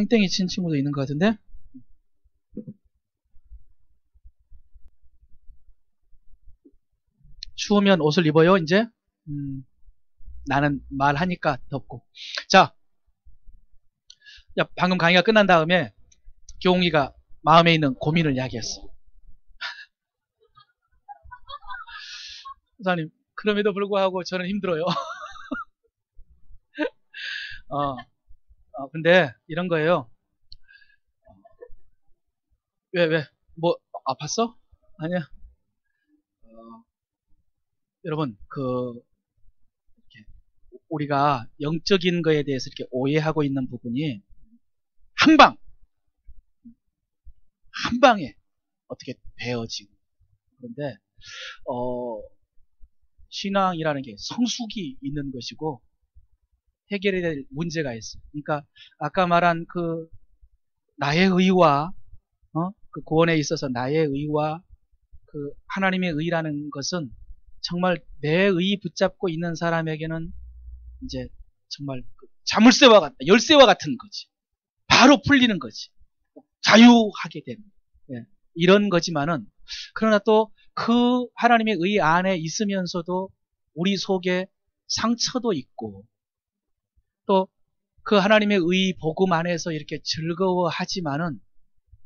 땡땡이 친 친구도 있는 것 같은데? 추우면 옷을 입어요, 이제? 나는 말하니까 덥고. 자, 야, 방금 강의가 끝난 다음에 교웅이가 마음에 있는 고민을 이야기했어. 선생님, 그럼에도 불구하고 저는 힘들어요. 근데 이런 거예요. 왜? 뭐, 아팠어? 아니야. 여러분, 이렇게 우리가 영적인 거에 대해서 이렇게 오해하고 있는 부분이 한 방에 어떻게 되어지고. 그런데, 신앙이라는 게 성숙이 있는 것이고, 해결해야 될 문제가 있어요. 그러니까, 아까 말한 나의 의와, 그 구원에 있어서 나의 의와 그 하나님의 의라는 것은 정말 내 의 붙잡고 있는 사람에게는 이제 정말 자물쇠와 같다, 열쇠와 같은 거지. 바로 풀리는 거지. 자유하게 되는. 예, 이런 거지만은, 그러나 또 그 하나님의 의 안에 있으면서도 우리 속에 상처도 있고, 또 그 하나님의 의 복음 안에서 이렇게 즐거워하지만은,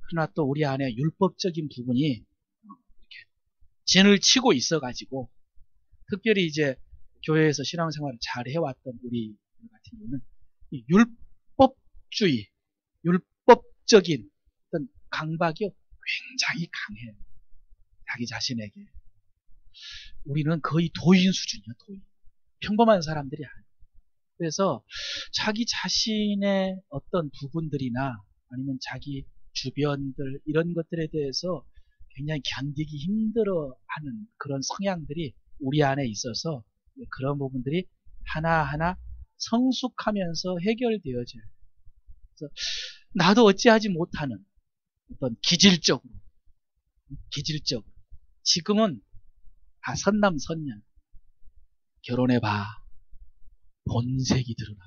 그러나 또 우리 안에 율법적인 부분이 이렇게 진을 치고 있어가지고, 특별히 이제 교회에서 신앙생활을 잘 해왔던 우리 같은 경우는 이 율법주의, 율법적인 어떤 강박이 굉장히 강해요. 자기 자신에게. 우리는 거의 도인 수준이야, 도인. 평범한 사람들이 아니에요. 그래서 자기 자신의 어떤 부분들이나 아니면 자기 주변들 이런 것들에 대해서 굉장히 견디기 힘들어하는 그런 성향들이 우리 안에 있어서 그런 부분들이 하나하나 성숙하면서 해결되어져요. 그래서 나도 어찌하지 못하는 어떤 기질적으로 지금은 다 선남선녀. 결혼해봐. 본색이 드러나.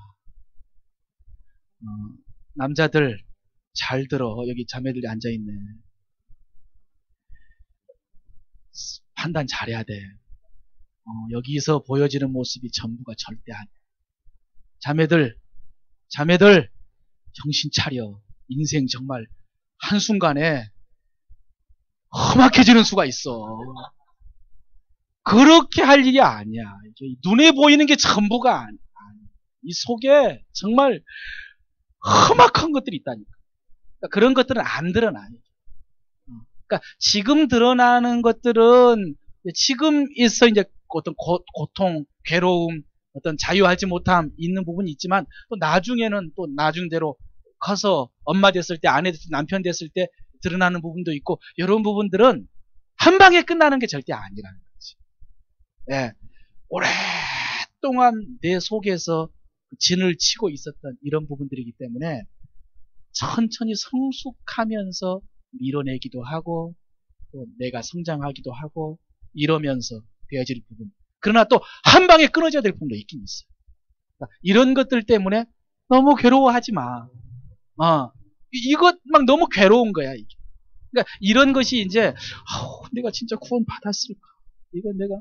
남자들 잘 들어. 여기 자매들이 앉아있네. 판단 잘해야 돼. 여기서 보여지는 모습이 전부가 절대 아니야. 자매들 정신 차려. 인생 정말 한순간에 험악해지는 수가 있어. 그렇게 할 일이 아니야. 눈에 보이는 게 전부가 아니야. 이 속에 정말 험악한 것들이 있다니까. 그러니까 그런 것들은 안 드러나요. 그러니까 지금 드러나는 것들은 지금에서 이제 어떤 고통, 괴로움, 어떤 자유하지 못함 있는 부분이 있지만, 또 나중에는 또 나중대로 커서 엄마 됐을 때, 아내 됐을 때, 남편 됐을 때 드러나는 부분도 있고, 이런 부분들은 한 방에 끝나는 게 절대 아니라는 거지. 예, 오랫동안 내 속에서 진을 치고 있었던 이런 부분들이기 때문에 천천히 성숙하면서 밀어내기도 하고, 또 내가 성장하기도 하고 이러면서 되어질 부분. 그러나 또 한 방에 끊어져야 될 부분도 있긴 있어요. 그러니까 이런 것들 때문에 너무 괴로워하지 마. 이것 막 너무 괴로운 거야, 이게. 그러니까 이런 것이 이제 내가 진짜 구원 받았을까? 이건 내가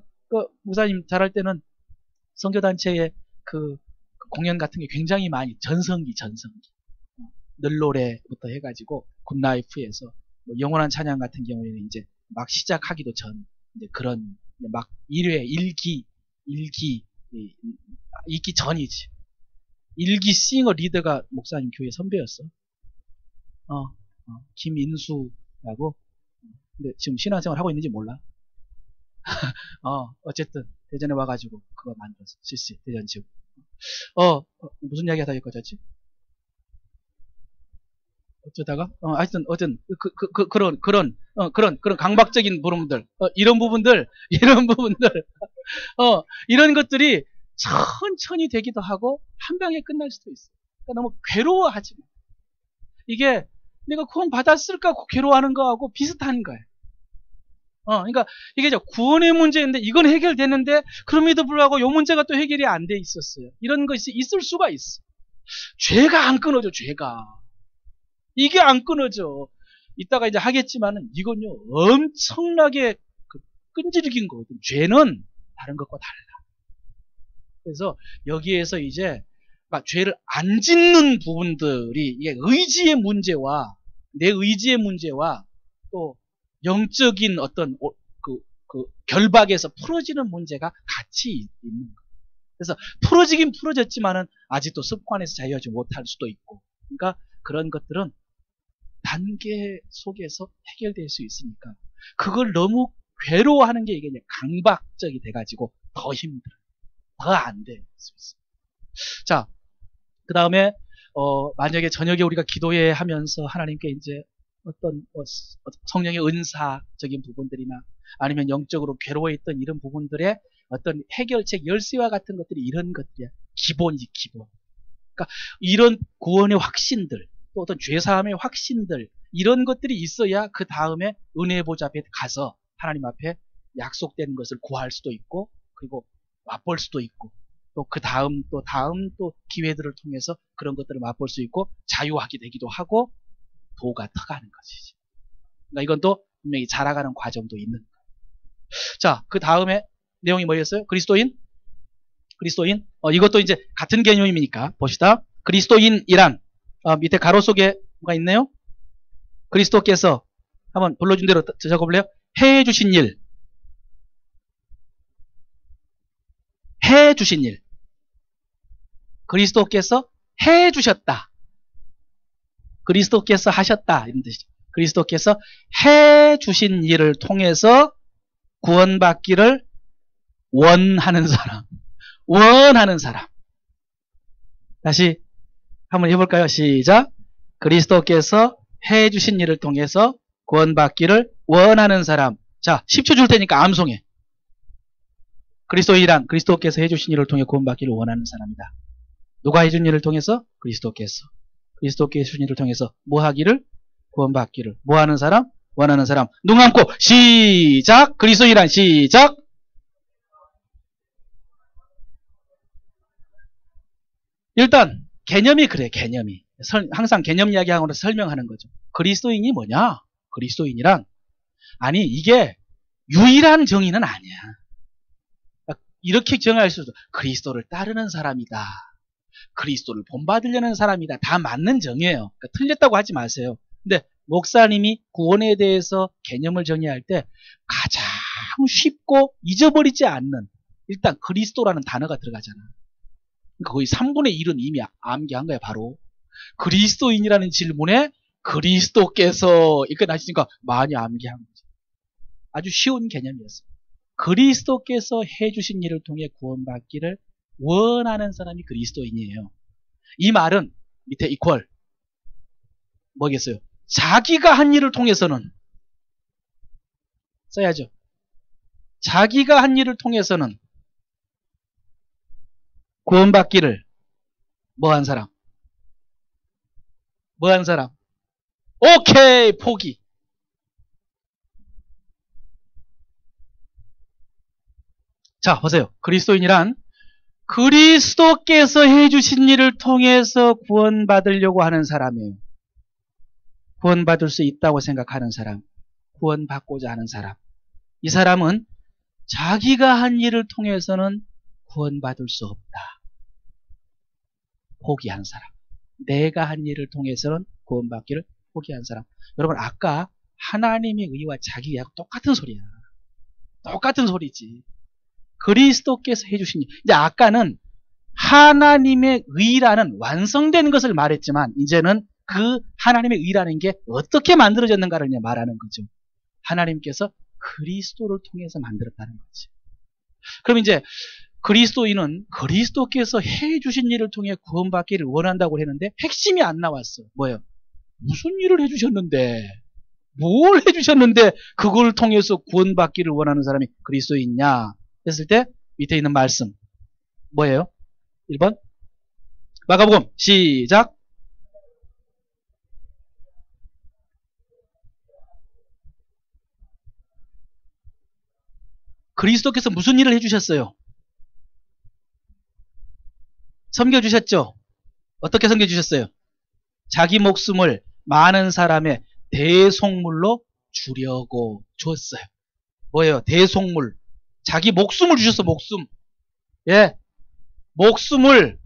무사님 잘할 때는 선교단체의 그 공연 같은 게 굉장히 많이 전성기 늘노래부터 해가지고 굿라이프에서 뭐 영원한 찬양 같은 경우에는 이제 막 시작하기도 전 이제 그런 막 1회 1기 전이지. 1기 싱어 리더가 목사님 교회 선배였어. 김인수라고. 근데 지금 신앙생활 하고 있는지 몰라. 어쨌든 대전에 와가지고 그거 만들었어. CC 대전 지금. 무슨 이야기 하다 여기까지? 어쩌다가 하여튼 그런 강박적인 부분들, 이런 부분들 이런 것들이 천천히 되기도 하고 한 방에 끝날 수도 있어. 그러니까 너무 괴로워하지 마. 이게 내가 구원 받았을까 괴로워하는 거하고 비슷한 거예요. 그러니까 이게 구원의 문제인데 이건 해결되는데 그럼에도 불구하고 이 문제가 또 해결이 안 돼 있었어요. 이런 것이 있을 수가 있어. 죄가 안 끊어져, 죄가. 이게 안 끊어져. 이따가 이제 하겠지만은 이건요 엄청나게 끈질긴 거거든. 죄는 다른 것과 달라. 그래서 여기에서 이제 죄를 안 짓는 부분들이 이게 의지의 문제와 내 의지의 문제와 또 영적인 어떤 그 결박에서 풀어지는 문제가 같이 있는 거예요. 그래서 풀어지긴 풀어졌지만은 아직도 습관에서 자유하지 못할 수도 있고, 그러니까 그런 것들은 단계 속에서 해결될 수 있으니까 그걸 너무 괴로워하는 게 이게 이제 강박적이 돼가지고 더 힘들어, 더 안 될 수 있어. 자, 그 다음에 만약에 저녁에 우리가 기도회 하면서 하나님께 이제 어떤 성령의 은사적인 부분들이나 아니면 영적으로 괴로워했던 이런 부분들의 어떤 해결책 열쇠와 같은 것들이 이런 것들이야. 기본이지, 기본. 그러니까 이런 구원의 확신들, 또 어떤 죄사함의 확신들, 이런 것들이 있어야 그 다음에 은혜의 보좌 앞에 가서 하나님 앞에 약속된 것을 구할 수도 있고, 그리고 맛볼 수도 있고, 또 그 다음 또 기회들을 통해서 그런 것들을 맛볼 수 있고 자유하게 되기도 하고 도가 터가는 것이지. 그러니까 이건 또 분명히 자라가는 과정도 있는 거예요. 자, 그 다음에 내용이 뭐였어요? 그리스도인? 이것도 이제 같은 개념이니까 봅시다. 그리스도인이란 밑에 가로 속에 뭐가 있네요? 그리스도께서 한번 불러준 대로 적어볼래요? 해주신 일. 해주신 일. 그리스도께서 해주셨다. 그리스도께서 하셨다. 이런 뜻이죠. 그리스도께서 해주신 일을 통해서 구원받기를 원하는 사람. 원하는 사람. 다시 한번 해볼까요? 시작. 그리스도께서 해주신 일을 통해서 구원받기를 원하는 사람. 자, 10초 줄 테니까 암송해. 그리스도인이란 그리스도께서 해주신 일을 통해 구원받기를 원하는 사람이다. 누가 해준 일을 통해서? 그리스도께서. 그리스도께서 해준 일을 통해서 뭐 하기를? 구원받기를. 뭐 하는 사람? 원하는 사람. 눈 감고 시작. 그리스도인이란 시작. 일단 개념이 그래. 개념이. 항상 개념 이야기하고는 설명하는 거죠. 그리스도인이 뭐냐? 그리스도인이란 아니 이게 유일한 정의는 아니야. 이렇게 정의할 수 있어. 그리스도를 따르는 사람이다. 그리스도를 본받으려는 사람이다. 다 맞는 정의예요. 그러니까 틀렸다고 하지 마세요. 근데 목사님이 구원에 대해서 개념을 정의할 때 가장 쉽고 잊어버리지 않는 일단 그리스도라는 단어가 들어가잖아. 그러니까 거의 3분의 1은 이미 암기한 거야. 바로 그리스도인이라는 질문에 그리스도께서 이렇게 나시니까 많이 암기한 거지. 아주 쉬운 개념이었어요. 그리스도께서 해주신 일을 통해 구원받기를 원하는 사람이 그리스도인이에요. 이 말은 밑에 이퀄 뭐겠어요? 자기가 한 일을 통해서는 써야죠. 자기가 한 일을 통해서는 구원받기를 뭐한 사람? 뭐한 사람? 오케이, 포기. 자, 보세요. 그리스도인이란 그리스도께서 해주신 일을 통해서 구원받으려고 하는 사람이에요. 구원받을 수 있다고 생각하는 사람, 구원받고자 하는 사람. 이 사람은 자기가 한 일을 통해서는 구원받을 수 없다. 포기한 사람. 내가 한 일을 통해서는 구원받기를 포기한 사람. 여러분 아까 하나님의 의와 자기 의하고 똑같은 소리야. 똑같은 소리지. 그리스도께서 해주신 일. 이제 아까는 하나님의 의라는 완성된 것을 말했지만 이제는 그 하나님의 의라는 게 어떻게 만들어졌는가를 말하는 거죠. 하나님께서 그리스도를 통해서 만들었다는 거지. 그럼 이제 그리스도인은 그리스도께서 해주신 일을 통해 구원받기를 원한다고 했는데 핵심이 안 나왔어. 뭐예요? 무슨 일을 해주셨는데 뭘 해주셨는데 그걸 통해서 구원받기를 원하는 사람이 그리스도인이냐 했을 때 밑에 있는 말씀 뭐예요? 1번 마가복음 시작. 그리스도께서 무슨 일을 해주셨어요? 섬겨주셨죠? 어떻게 섬겨주셨어요? 자기 목숨을 많은 사람의 대속물로 주려고 줬어요. 뭐예요? 대속물. 자기 목숨을 주셨어, 목숨. 예. 목숨을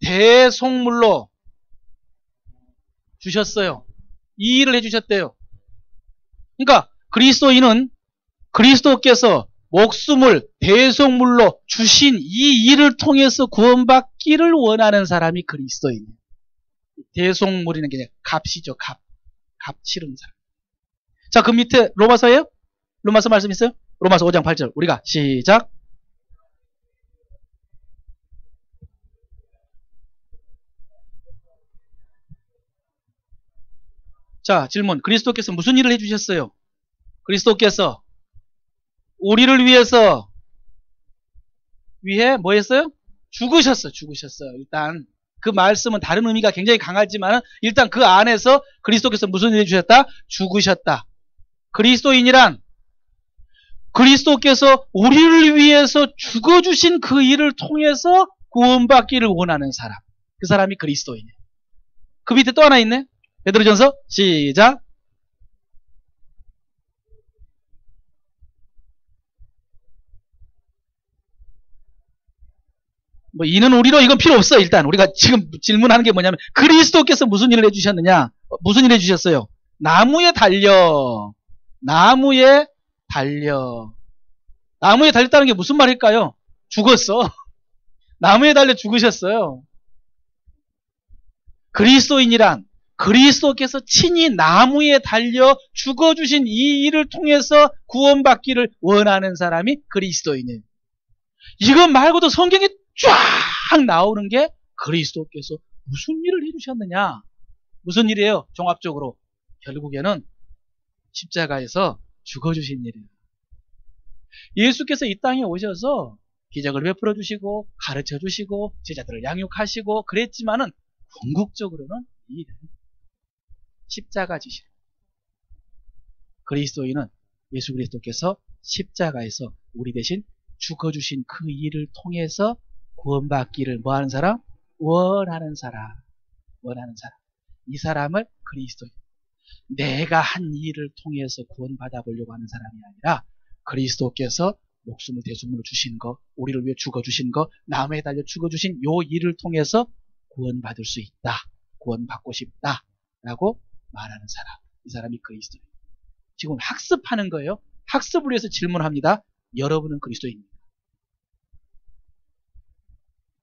대속물로 주셨어요. 이 일을 해주셨대요. 그러니까 그리스도인은 그리스도께서 목숨을 대속물로 주신 이 일을 통해서 구원받기를 원하는 사람이 그리스도인이에요. 대속물이라는 게 값이죠. 값 치르는 사람. 자, 그 밑에 로마서예요? 로마서 말씀 있어요? 로마서 5장 8절. 우리가 시작. 자, 질문. 그리스도께서 무슨 일을 해주셨어요? 그리스도께서 우리를 위해 뭐 했어요? 죽으셨어요. 일단 그 말씀은 다른 의미가 굉장히 강하지만 일단 그 안에서 그리스도께서 무슨 일을 해주셨다? 죽으셨다. 그리스도인이란 그리스도께서 우리를 위해서 죽어주신 그 일을 통해서 구원받기를 원하는 사람. 그 사람이 그리스도인이에요. 그 밑에 또 하나 있네. 베드로전서 시작. 뭐 이는 우리로 이건 필요 없어. 일단 우리가 지금 질문하는 게 뭐냐면 그리스도께서 무슨 일을 해주셨느냐? 무슨 일을 해주셨어요? 나무에 달렸다는 게 무슨 말일까요? 죽었어. 나무에 달려 죽으셨어요. 그리스도인이란 그리스도께서 친히 나무에 달려 죽어주신 이 일을 통해서 구원받기를 원하는 사람이 그리스도인이에요. 이것 말고도 성경에 쫙 나오는 게 그리스도께서 무슨 일을 해주셨느냐? 무슨 일이에요? 종합적으로 결국에는 십자가에서 죽어주신 일이에요. 예수께서 이 땅에 오셔서 기적을 베풀어 주시고 가르쳐 주시고 제자들을 양육하시고 그랬지만은 궁극적으로는 이 일은 십자가 지시. 그리스도인은 예수 그리스도께서 십자가에서 우리 대신 죽어주신 그 일을 통해서 구원받기를 뭐하는 사람? 원하는 사람. 이 사람을 그리스도인. 내가 한 일을 통해서 구원받아 보려고 하는 사람이 아니라 그리스도께서 목숨을 대속물로 주신 거, 우리를 위해 죽어주신 거, 나무에 달려 죽어주신 요 일을 통해서 구원받을 수 있다. 구원받고 싶다. 라고 말하는 사람. 이 사람이 그리스도인. 지금 학습하는 거예요. 학습을 위해서 질문합니다. 여러분은 그리스도인입니다.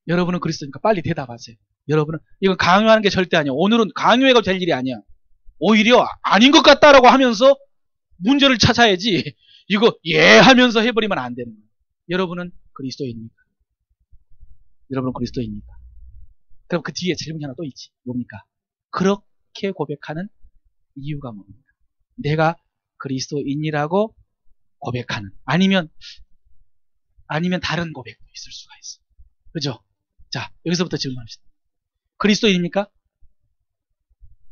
여러분은 그리스도니까 빨리 대답하세요. 여러분은 이건 강요하는 게 절대 아니야. 오늘은 강요해가 될 일이 아니야. 오히려 아닌 것 같다라고 하면서 문제를 찾아야지. 이거 예 하면서 해버리면 안 되는 거예요. 여러분은 그리스도입니까? 여러분은 그리스도입니까? 그럼 그 뒤에 질문이 하나 또 있지. 뭡니까? 그렇게 고백하는 이유가 뭡니까? 내가 그리스도인이라고 고백하는 아니면 다른 고백도 있을 수가 있어. 그죠? 자, 여기서부터 질문합시다. 그리스도인입니까?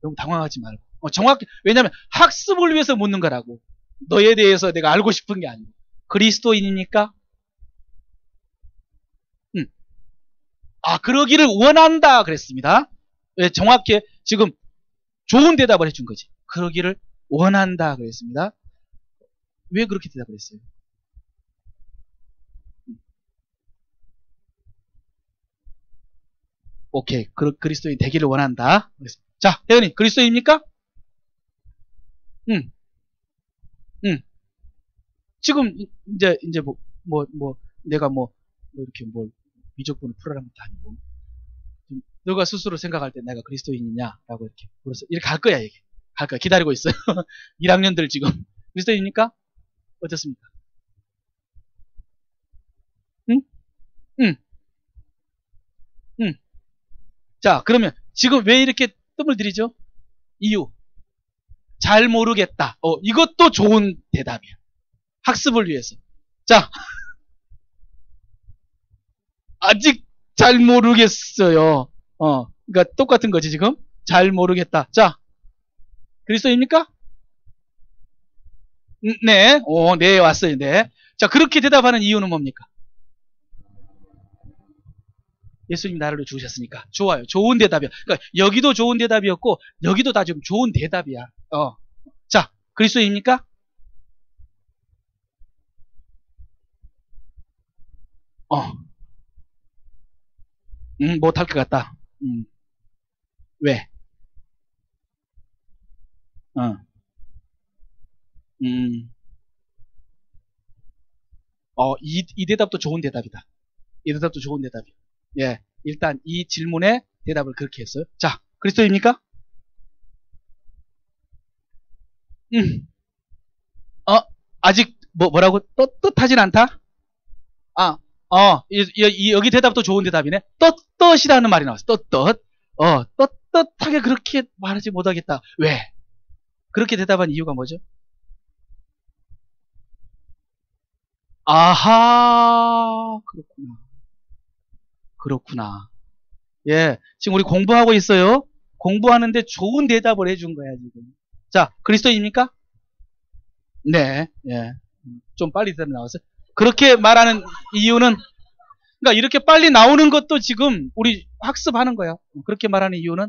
너무 당황하지 말고. 정확히, 왜냐하면 학습을 위해서 묻는 거라고. 너에 대해서 내가 알고 싶은 게 아니고. 그리스도인입니까? 그러기를 원한다 그랬습니다. 왜 정확히 지금 좋은 대답을 해준 거지. 그러기를 원한다 그랬습니다. 왜 그렇게 대답을 했어요? 오케이. 그리스도인 되기를 원한다. 자, 혜연이 그리스도인입니까? 응. 지금 이제 내가 이렇게 미적분을 풀어라는 것도 아니고 너가 스스로 생각할 때 내가 그리스도인이냐라고 이렇게 물어서 이렇게 갈 거야. 이게 갈 거야. 기다리고 있어요. 1학년들 지금 그리스도인입니까? 어떻습니까? 응? 응. 응. 자, 그러면 지금 왜 이렇게 뜸을 들이죠? 이유. 잘 모르겠다. 이것도 좋은 대답이야. 학습을 위해서. 자, 아직 잘 모르겠어요. 그러니까 똑같은 거지 지금. 잘 모르겠다. 자, 그리스도입니까? 네. 네, 왔어요. 네. 자, 그렇게 대답하는 이유는 뭡니까? 예수님 나라를 주셨으니까. 좋아요. 좋은 대답이야. 그러니까 여기도 좋은 대답이었고 여기도 다 지금 좋은 대답이야. 자, 그리스도입니까? 못할 것 같다. 왜? 어, 음, 이 대답도 좋은 대답이다. 이 대답도 좋은 대답이야. 예, 일단 이 질문에 대답을 그렇게 했어요. 자, 그리스도입니까? 음, 아직 뭐라고 떳떳하진 않다? 아, 여기 대답도 좋은 대답이네. 떳떳이라는 말이 나왔어. 떳떳. 떳떳하게 그렇게 말하지 못하겠다. 왜? 그렇게 대답한 이유가 뭐죠? 아하, 그렇구나. 그렇구나. 예, 지금 우리 공부하고 있어요. 공부하는데 좋은 대답을 해준 거야, 지금. 자, 그리스도입니까? 네, 예. 좀 빨리 대답 나왔어요. 그렇게 말하는 이유는, 그러니까 이렇게 빨리 나오는 것도 지금 우리 학습하는 거야. 그렇게 말하는 이유는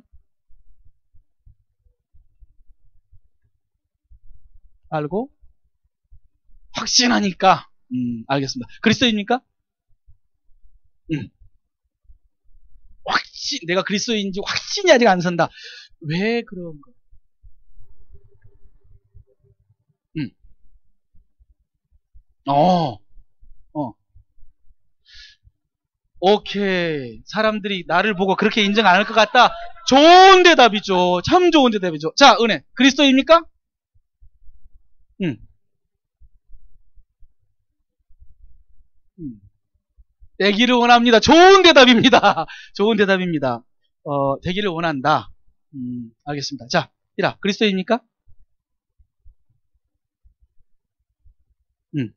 알고 확신하니까. 알겠습니다. 그리스도입니까? 음, 내가 그리스도인지 확신이 아직 안 선다. 왜 그런 거? 음, 어, 어, 오케이. 사람들이 나를 보고 그렇게 인정 안 할 것 같다. 좋은 대답이죠. 참 좋은 대답이죠. 자, 은혜. 그리스도입니까? 음, 음. 되기를 원합니다. 좋은 대답입니다. 좋은 대답입니다. 되기를 원한다. 알겠습니다. 자, 이라, 그리스도입니까? 음,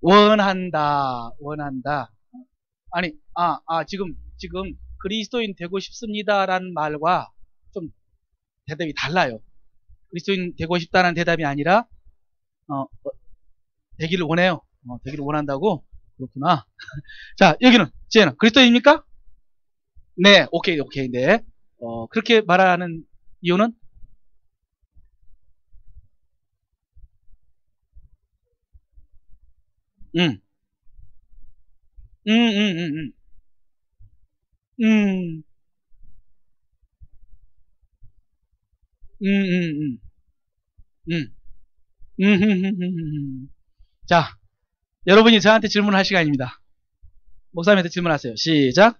원한다. 원한다. 아니, 지금 그리스도인 되고 싶습니다라는 말과 좀 대답이 달라요. 그리스도인 되고 싶다는 대답이 아니라, 되기를 원해요. 되기를 원한다고? 그렇구나. 자, 여기는, 쟤는 그리스도입니까? 네, 오케이, 오케이, 네. 그렇게 말하는 이유는? 음, 음, 음, 음, 음, 음, 음, 자, 여러분이 저한테 질문할 시간입니다. 목사님한테 질문하세요. 시작.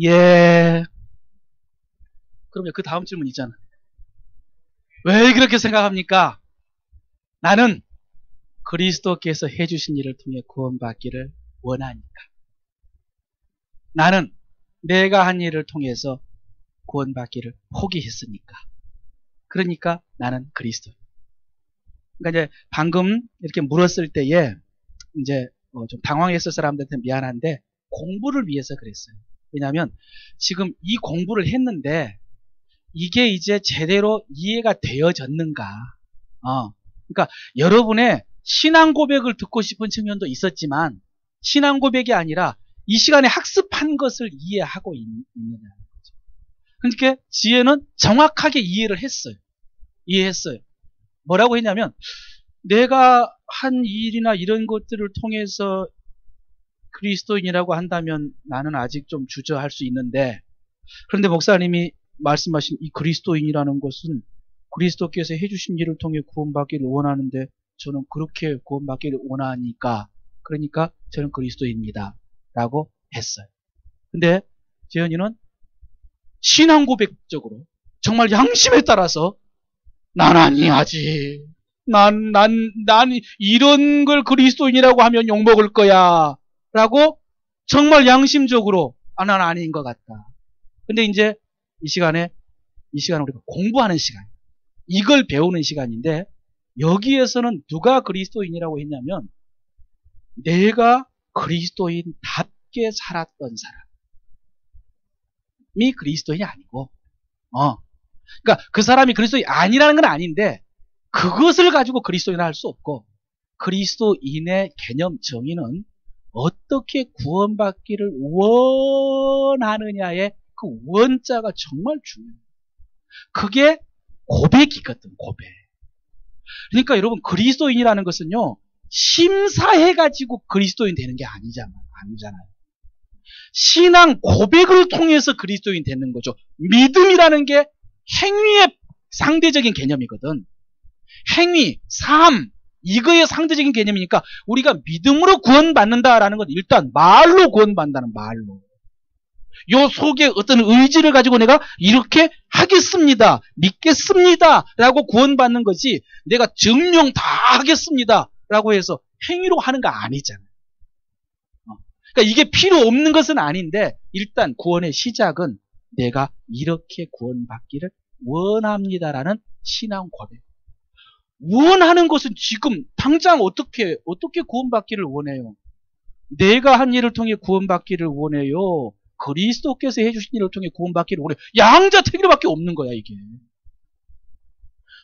예. 그러면 그 다음 질문 있잖아. 왜 그렇게 생각합니까? 나는 그리스도께서 해주신 일을 통해 구원받기를 원하니까. 나는 내가 한 일을 통해서 구원받기를 포기했으니까. 그러니까 나는 그리스도. 그러니까 이제 방금 이렇게 물었을 때에 이제 좀 당황했을 사람들한테 미안한데 공부를 위해서 그랬어요. 왜냐하면 지금 이 공부를 했는데 이게 이제 제대로 이해가 되어졌는가. 그러니까 여러분의 신앙 고백을 듣고 싶은 청년도 있었지만 신앙 고백이 아니라 이 시간에 학습한 것을 이해하고 있느냐는 거죠. 그러니까 지혜는 정확하게 이해를 했어요. 이해했어요. 뭐라고 했냐면 내가 한 일이나 이런 것들을 통해서 그리스도인이라고 한다면 나는 아직 좀 주저할 수 있는데 그런데 목사님이 말씀하신 이 그리스도인이라는 것은 그리스도께서 해주신 일을 통해 구원받기를 원하는데 저는 그렇게 구원받기를 원하니까 그러니까 저는 그리스도입니다. 라고 했어요. 근데 재현이는 신앙 고백적으로 정말 양심에 따라서 난 아니하지. 난 이런 걸 그리스도인이라고 하면 욕먹을 거야. 라고 정말 양심적으로 난 아닌 것 같다. 근데 이제 이 시간은 우리가 공부하는 시간. 이걸 배우는 시간인데 여기에서는 누가 그리스도인이라고 했냐면 내가 그리스도인답게 살았던 사람이 그리스도인이 아니고 그러니까 그 사람이 그리스도인이 아니라는 건 아닌데 그것을 가지고 그리스도인을 할 수 없고 그리스도인의 개념 정의는 어떻게 구원받기를 원하느냐의 그 원자가 정말 중요해요. 그게 고백이거든, 고백. 그러니까 여러분, 그리스도인이라는 것은요, 심사해가지고 그리스도인 되는 게 아니잖아요. 신앙 고백을 통해서 그리스도인 되는 거죠. 믿음이라는 게 행위의 상대적인 개념이거든. 행위, 삶, 이거의 상대적인 개념이니까 우리가 믿음으로 구원받는다라는 건 일단 말로 구원받는다는 말로. 요 속에 어떤 의지를 가지고 내가 이렇게 하겠습니다, 믿겠습니다 라고 구원받는 거지, 내가 증명 다 하겠습니다 라고 해서 행위로 하는 거 아니잖아요. 그러니까 이게 필요 없는 것은 아닌데, 일단 구원의 시작은 내가 이렇게 구원받기를 원합니다라는 신앙 고백. 원하는 것은 지금 당장 어떻게 구원받기를 원해요? 내가 한 일을 통해 구원받기를 원해요? 그리스도께서 해주신 일을 통해 구원받기를 원해요? 양자택일밖에 없는 거야, 이게.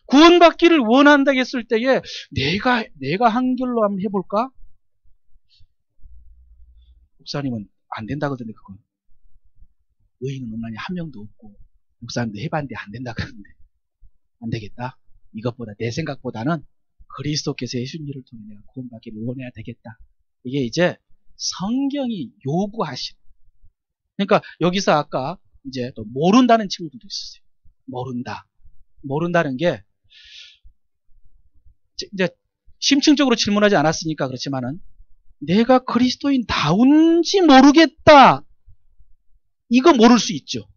구원받기를 원한다 했을 때에 내가 한 길로 한번 해볼까? 목사님은 안 된다 그러던데, 그건. 의인은 온전히 한 명도 없고, 목사님도 해봤는데 안 된다 그러는데. 안 되겠다. 이것보다, 내 생각보다는 그리스도께서 해주신 일을 통해 내가 구원받기를 원해야 되겠다. 이게 이제 성경이 요구하신. 그러니까 여기서 아까 이제 또 모른다는 친구들도 있었어요. 모른다는 게 이제 심층적으로 질문하지 않았으니까 그렇지만은, 내가 그리스도인다운지 모르겠다. 이건 모를 수 있죠.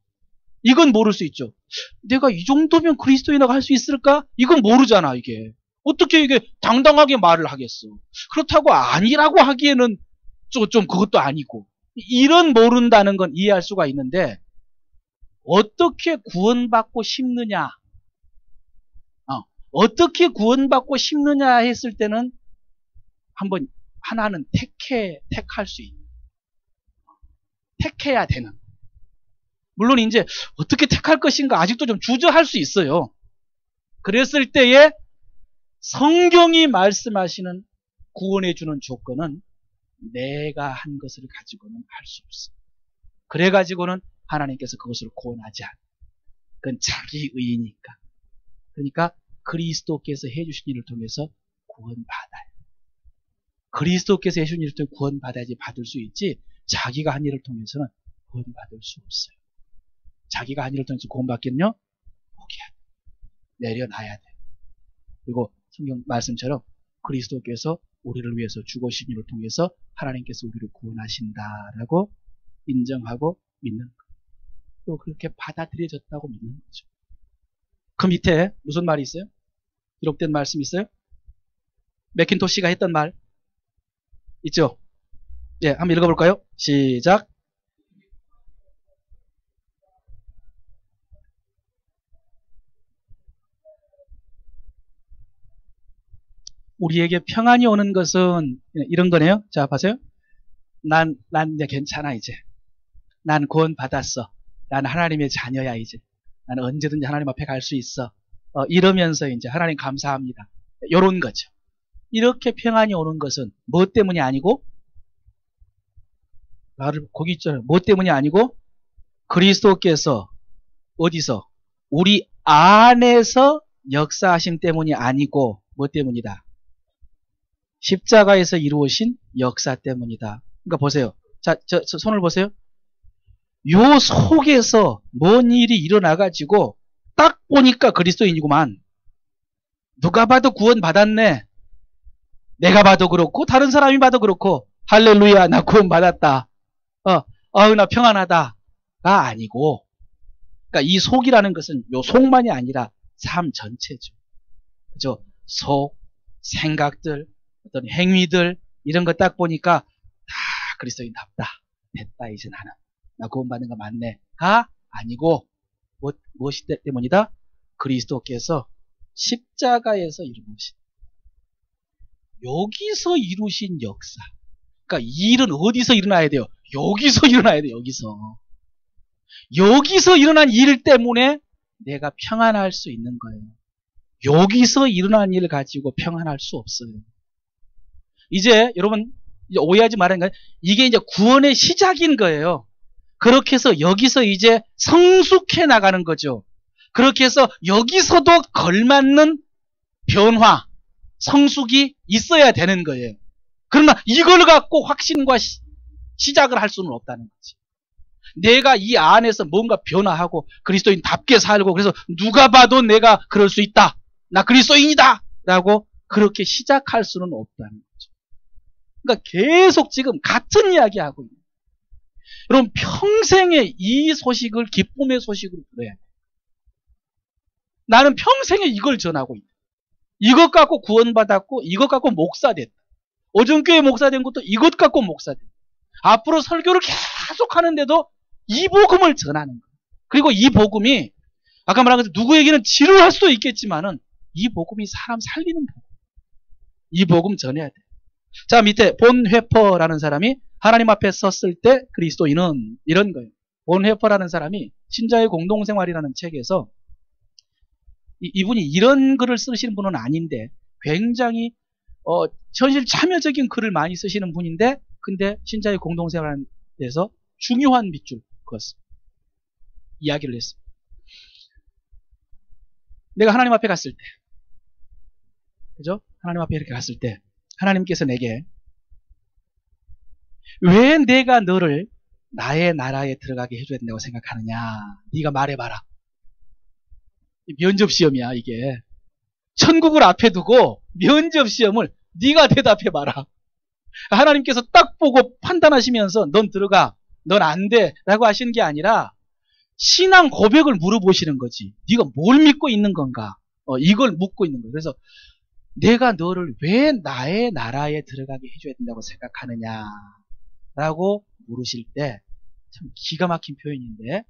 내가 이 정도면 그리스도인이라고 할 수 있을까? 이건 모르잖아, 이게. 어떻게 이게 당당하게 말을 하겠어. 그렇다고 아니라고 하기에는 좀 그것도 아니고. 이런 모른다는 건 이해할 수가 있는데, 어떻게 구원받고 싶느냐? 어떻게 구원받고 싶느냐 했을 때는 한번 하나는 택할 수 있는. 택해야 되는. 물론 이제 어떻게 택할 것인가 아직도 좀 주저할 수 있어요. 그랬을 때에 성경이 말씀하시는 구원해주는 조건은 내가 한 것을 가지고는 할 수 없어. 그래가지고는 하나님께서 그것을 구원하지 않아. 그건 자기 의니까. 그러니까 그리스도께서 해주신 일을 통해서 구원받아요. 그리스도께서 해주신 일을 통해 구원받아야지 받을 수 있지, 자기가 한 일을 통해서는 구원받을 수 없어요. 자기가 한 일을 통해서 구원받기는요, 포기해야 돼. 내려놔야 돼. 그리고 성경 말씀처럼 그리스도께서 우리를 위해서 죽으신 일을 통해서 하나님께서 우리를 구원하신다라고 인정하고 믿는 것. 또 그렇게 받아들여졌다고 믿는 거죠. 그 밑에 무슨 말이 있어요? 기록된 말씀 있어요? 맥킨토시가 했던 말 있죠? 예, 한번 읽어볼까요? 시작. 우리에게 평안이 오는 것은 이런 거네요. 자, 보세요. 난 이제 괜찮아, 이제. 난 구원 받았어. 난 하나님의 자녀야, 이제. 나는 언제든지 하나님 앞에 갈 수 있어. 이러면서 이제 하나님 감사합니다. 요런 거죠. 이렇게 평안이 오는 것은 뭐 때문이 아니고, 거기 있잖아요. 뭐 때문이 아니고, 그리스도께서 어디서? 우리 안에서 역사하심 때문이 아니고, 뭐 때문이다? 십자가에서 이루어진 역사 때문이다. 그러니까 보세요. 자, 저 손을 보세요. 요 속에서 뭔 일이 일어나가지고 딱 보니까 그리스도인이구만. 누가 봐도 구원 받았네. 내가 봐도 그렇고 다른 사람이 봐도 그렇고, 할렐루야, 나 구원 받았다. 나 평안하다가 아니고, 그러니까 이 속이라는 것은 요 속만이 아니라 삶 전체죠. 그죠? 속, 생각들, 어떤 행위들, 이런 거 딱 보니까 다 그리스도인답다. 됐다, 이제 나는. 나 구원받는 거 맞네.가 아니고, 무엇이 때문이다? 그리스도께서 십자가에서 이루신, 여기서 이루신 역사. 그러니까 이 일은 어디서 일어나야 돼요? 여기서 일어나야 돼요, 여기서. 여기서 일어난 일 때문에 내가 평안할 수 있는 거예요. 여기서 일어난 일을 가지고 평안할 수 없어요. 이제 여러분 이제 오해하지 말아야 하는 거예요. 이게 이제 구원의 시작인 거예요. 그렇게 해서 여기서 이제 성숙해 나가는 거죠. 그렇게 해서 여기서도 걸맞는 변화, 성숙이 있어야 되는 거예요. 그러나 이걸 갖고 확신과 시작을 할 수는 없다는 거지. 내가 이 안에서 뭔가 변화하고 그리스도인답게 살고 그래서 누가 봐도 내가 그럴 수 있다. 나 그리스도인이다. 라고 그렇게 시작할 수는 없다는 거죠. 그러니까 계속 지금 같은 이야기하고 있는 거예요. 여러분 평생에 이 소식을 기쁨의 소식으로 들어야 돼요. 나는 평생에 이걸 전하고 있다. 이것 갖고 구원받았고 이것 갖고 목사됐다. 오정교회 목사된 것도 이것 갖고 목사됐다. 앞으로 설교를 계속 하는데도 이 복음을 전하는 거예요. 그리고 이 복음이 아까 말한 것처럼 누구에게는 지루할 수도 있겠지만은 이 복음이 사람 살리는 복음. 이 복음 전해야 돼. 자, 밑에 본 회퍼라는 사람이 하나님 앞에 섰을 때 그리스도인은 이런 거예요. 본 회퍼라는 사람이 신자의 공동생활이라는 책에서 이분이 이런 글을 쓰시는 분은 아닌데 굉장히 현실 참여적인 글을 많이 쓰시는 분인데 근데 신자의 공동생활에 대해서 중요한 밑줄 그었어. 이야기를 했어. 내가 하나님 앞에 갔을 때 그죠? 하나님 앞에 이렇게 갔을 때 하나님께서 내게 왜 내가 너를 나의 나라에 들어가게 해줘야 된다고 생각하느냐? 네가 말해봐라. 면접시험이야 이게. 천국을 앞에 두고 면접시험을 네가 대답해봐라. 하나님께서 딱 보고 판단하시면서 넌 들어가, 넌 안 돼 라고 하시는 게 아니라 신앙 고백을 물어보시는 거지. 네가 뭘 믿고 있는 건가? 이걸 묻고 있는 거예요. 그래서 내가 너를 왜 나의 나라에 들어가게 해줘야 된다고 생각하느냐 라고 물으실 때 참 기가 막힌 표현인데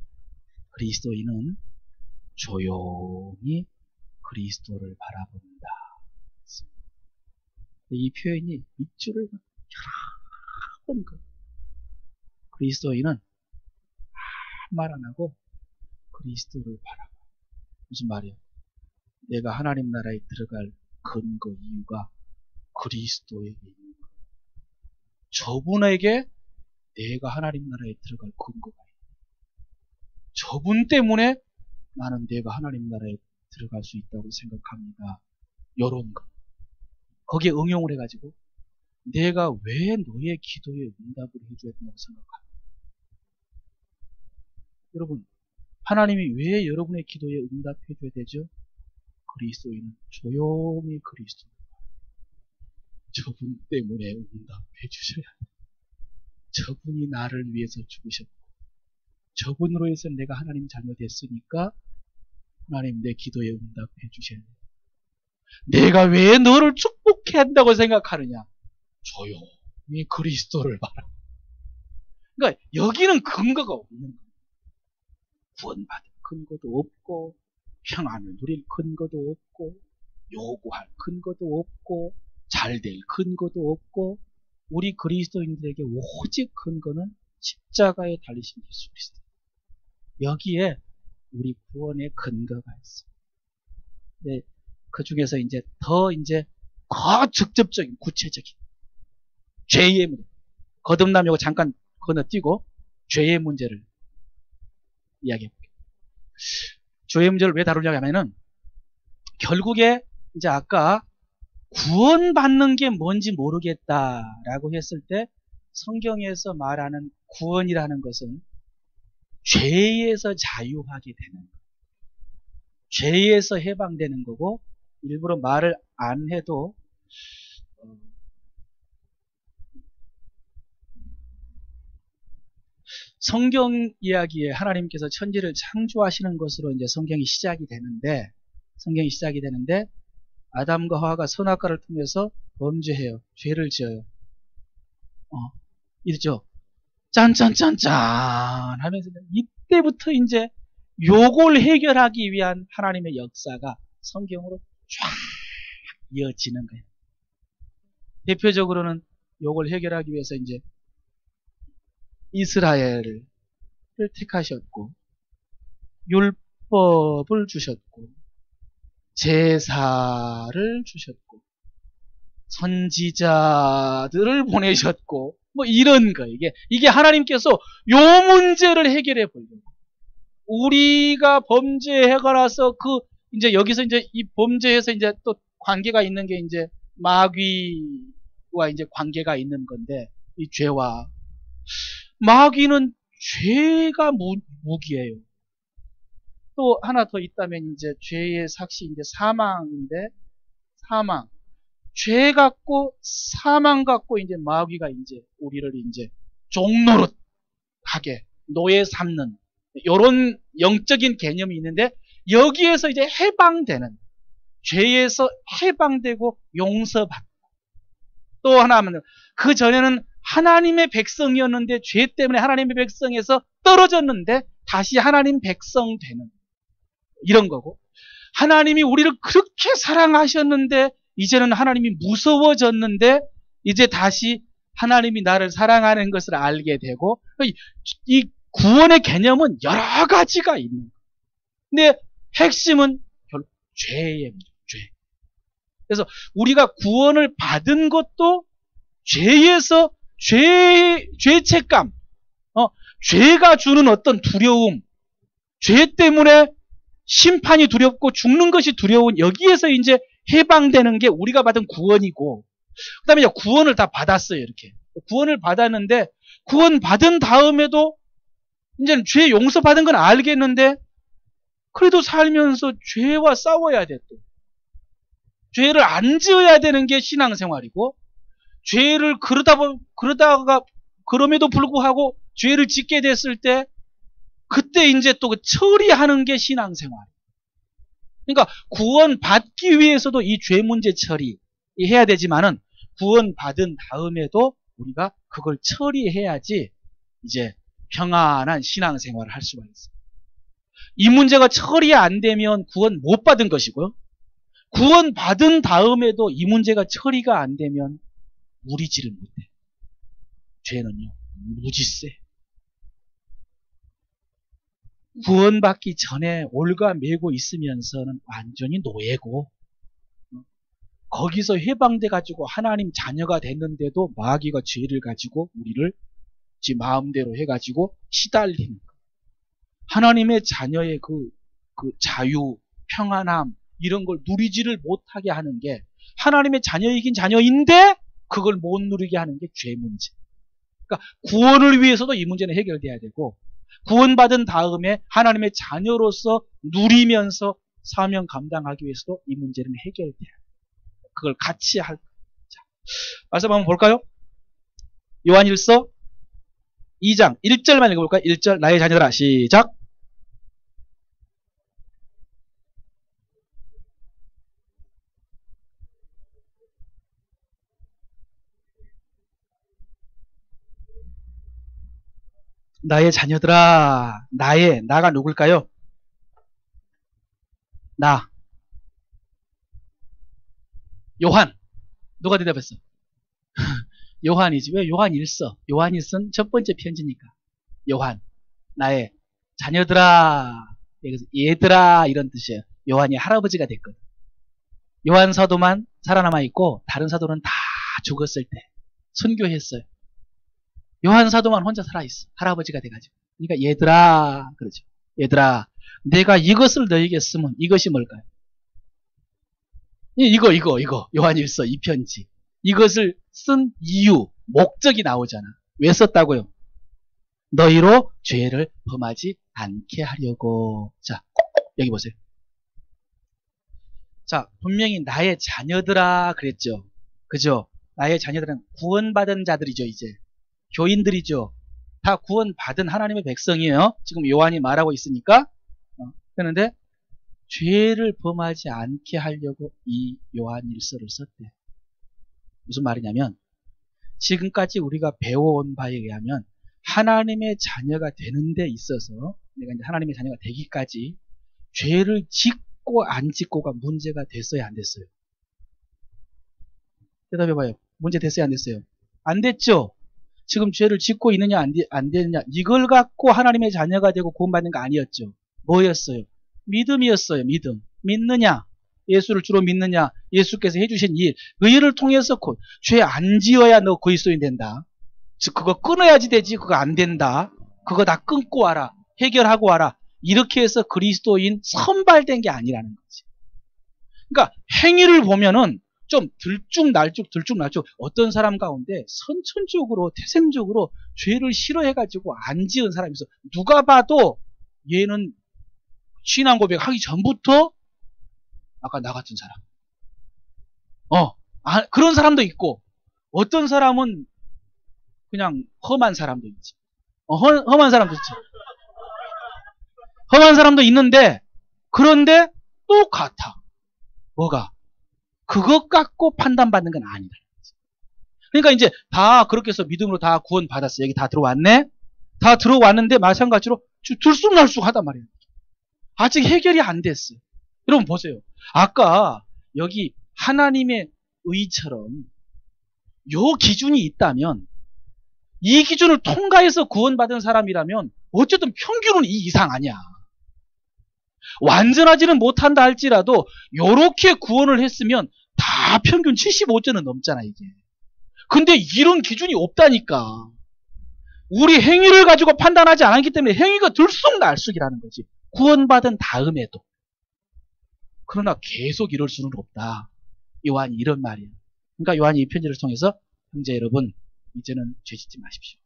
그리스도인은 조용히 그리스도를 바라본다. 이 표현이 밑줄을 여러 번 그리스도인은 아무 말 안 하고 그리스도를 바라봐. 무슨 말이야? 내가 하나님 나라에 들어갈 근거 이유가 그리스도에 있는 거야. 저분에게 내가 하나님 나라에 들어갈 근거가 있다. 저분 때문에 나는 내가 하나님 나라에 들어갈 수 있다고 생각합니다. 요런 거. 거기에 응용을 해가지고 내가 왜 너의 기도에 응답을 해줘야 된다고 생각합니까? 여러분 하나님이 왜 여러분의 기도에 응답해줘야 되죠? 그리스도인은 조용히 그리스도 저분 때문에 응답해 주셔야 돼요. 저분이 나를 위해서 죽으셨고 저분으로 해서 내가 하나님 자녀 됐으니까 하나님 내 기도에 응답해 주셔야 돼요. 내가 왜 너를 축복해야 한다고 생각하느냐? 조용히 그리스도를 봐라. 그러니까 여기는 근거가 없는 거예요. 구원받을 근거도 없고 평안을 누릴 근거도 없고 요구할 근거도 없고 잘될 근거도 없고 우리 그리스도인들에게 오직 근거는 십자가에 달리신 예수 그리스도. 여기에 우리 구원의 근거가 있어요. 네, 그 중에서 이제 더 직접적인 구체적인 죄의 문제. 거듭남 요거 잠깐 건너뛰고 죄의 문제를 이야기해 볼게요. 죄의 문제를 왜 다루려고 하면은 결국에 이제 아까 구원받는 게 뭔지 모르겠다라고 했을 때 성경에서 말하는 구원이라는 것은 죄에서 자유하게 되는 거예요. 죄에서 해방되는 거고 일부러 말을 안 해도 성경 이야기에 하나님께서 천지를 창조하시는 것으로 이제 성경이 시작이 되는데 아담과 하와가 선악과를 통해서 범죄해요. 죄를 지어요. 이렇죠. 짠짠짠짠 하면서 이때부터 이제 요걸 해결하기 위한 하나님의 역사가 성경으로 쫙 이어지는 거예요. 대표적으로는 요걸 해결하기 위해서 이제 이스라엘을 택하셨고 율법을 주셨고 제사를 주셨고 선지자들을 보내셨고, 뭐 이런 거. 이게 하나님께서 요 문제를 해결해 보려고. 우리가 범죄해가 나서 이제 여기서 이제 이 범죄에서 이제 또 관계가 있는 게 이제 마귀와 이제 관계가 있는 건데, 이 죄와. 마귀는 죄가 무기예요. 또 하나 더 있다면 이제 죄의 삭시 이제 사망인데, 사망. 죄 갖고 사망 갖고 이제 마귀가 이제 우리를 이제 종노릇 하게 노예 삼는 이런 영적인 개념이 있는데, 여기에서 이제 해방되는, 죄에서 해방되고 용서받고. 또 하나 하면 그 전에는 하나님의 백성이었는데 죄 때문에 하나님의 백성에서 떨어졌는데 다시 하나님 백성 되는 이런 거고, 하나님이 우리를 그렇게 사랑하셨는데 이제는 하나님이 무서워졌는데 이제 다시 하나님이 나를 사랑하는 것을 알게 되고, 이 구원의 개념은 여러 가지가 있는 거예요. 근데 핵심은 결국 죄의 문제, 죄. 그래서 우리가 구원을 받은 것도 죄에서 죄책감, 죄가 주는 어떤 두려움, 죄 때문에 심판이 두렵고 죽는 것이 두려운 여기에서 이제 해방되는 게 우리가 받은 구원이고, 그 다음에 구원을 다 받았어요. 이렇게 구원을 받았는데, 구원 받은 다음에도 이제는 죄 용서받은 건 알겠는데 그래도 살면서 죄와 싸워야 돼. 또 죄를 안 지어야 되는 게 신앙생활이고, 죄를 그러다가 그럼에도 불구하고 죄를 짓게 됐을 때 그때 이제 또 처리하는 게 신앙생활. 그러니까 구원 받기 위해서도 이 죄 문제 처리해야 되지만은, 구원 받은 다음에도 우리가 그걸 처리해야지 이제 평안한 신앙생활을 할 수가 있어요. 이 문제가 처리 안 되면 구원 못 받은 것이고요. 구원 받은 다음에도 이 문제가 처리가 안 되면 무리지를 못해. 죄는요, 무지세. 구원받기 전에 올가매고 있으면서는 완전히 노예고, 거기서 해방돼가지고 하나님 자녀가 됐는데도 마귀가 죄를 가지고 우리를 지 마음대로 해가지고 시달리는 거. 하나님의 자녀의 그 자유, 평안함, 이런 걸 누리지를 못하게 하는 게, 하나님의 자녀이긴 자녀인데 그걸 못 누리게 하는 게 죄 문제. 그러니까 구원을 위해서도 이 문제는 해결돼야 되고, 구원받은 다음에 하나님의 자녀로서 누리면서 사명 감당하기 위해서도 이 문제는 해결돼야 돼요. 그걸 같이 할. 자, 말씀 한번 볼까요? 요한일서 2장 1절만 읽어볼까요? 1절. 나의 자녀들아, 시작. 나의 자녀들아. 나가 누굴까요? 나. 요한. 누가 대답했어? 요한이지. 왜 요한일서? 요한일서는 첫 번째 편지니까. 요한. 나의 자녀들아. 여기서 얘들아 이런 뜻이에요. 요한이 할아버지가 됐거든. 요한 사도만 살아남아 있고 다른 사도는 다 죽었을 때 선교했어요. 요한 사도만 혼자 살아있어. 할아버지가 돼가지고. 그러니까 얘들아 그러죠. 얘들아, 내가 이것을 너에게 쓰면 이것이 뭘까요? 이거 요한일서 이 편지. 이것을 쓴 이유, 목적이 나오잖아. 왜 썼다고요? 너희로 죄를 범하지 않게 하려고. 자, 여기 보세요. 자, 분명히 나의 자녀들아 그랬죠. 그죠? 나의 자녀들은 구원받은 자들이죠. 이제 교인들이죠. 다 구원받은 하나님의 백성이에요. 지금 요한이 말하고 있으니까. 그런데 죄를 범하지 않게 하려고 이 요한일서를 썼대. 무슨 말이냐면, 지금까지 우리가 배워온 바에 의하면 하나님의 자녀가 되는 데 있어서, 내가 이제 하나님의 자녀가 되기까지 죄를 짓고 안 짓고가 문제가 됐어요, 안 됐어요? 대답해봐요. 문제 됐어요, 안 됐어요? 안 됐죠? 지금 죄를 짓고 있느냐 안 되느냐, 이걸 갖고 하나님의 자녀가 되고 구원받는 거 아니었죠. 뭐였어요? 믿음이었어요. 믿음. 믿느냐? 예수를 주로 믿느냐? 예수께서 해주신 일, 그 일을 통해서 죄 안 지어야 너 그리스도인 된다. 즉 그거 끊어야지 되지. 그거 안 된다. 그거 다 끊고 와라. 해결하고 와라. 이렇게 해서 그리스도인 선발된 게 아니라는 거지. 그러니까 행위를 보면은 좀 들쭉날쭉 어떤 사람 가운데 선천적으로 태생적으로 죄를 싫어해가지고 안 지은 사람이 있어. 누가 봐도 얘는 신앙 고백하기 전부터 아까 나 같은 사람. 그런 사람도 있고 어떤 사람은 그냥 험한 사람도 있지. 험한 사람도 있지. 험한 사람도 있는데 그런데 똑같아. 뭐가? 그것 갖고 판단받는 건 아니다. 그러니까 이제 다 그렇게 해서 믿음으로 다 구원 받았어. 여기 다 들어왔네. 다 들어왔는데 마찬가지로 들쑥날쑥하단 말이에요. 아직 해결이 안 됐어. 여러분 보세요. 아까 여기 하나님의 의처럼 요 기준이 있다면 이 기준을 통과해서 구원받은 사람이라면 어쨌든 평균은 이 이상 아니야. 완전하지는 못한다 할지라도 요렇게 구원을 했으면 다 평균 75점은 넘잖아 이게. 근데 이런 기준이 없다니까. 우리 행위를 가지고 판단하지 않았기 때문에 행위가 들쑥날쑥이라는 거지. 구원받은 다음에도. 그러나 계속 이럴 수는 없다. 요한이 이런 말이에요. 그러니까 요한이 이 편지를 통해서 형제 여러분 이제는 죄짓지 마십시오.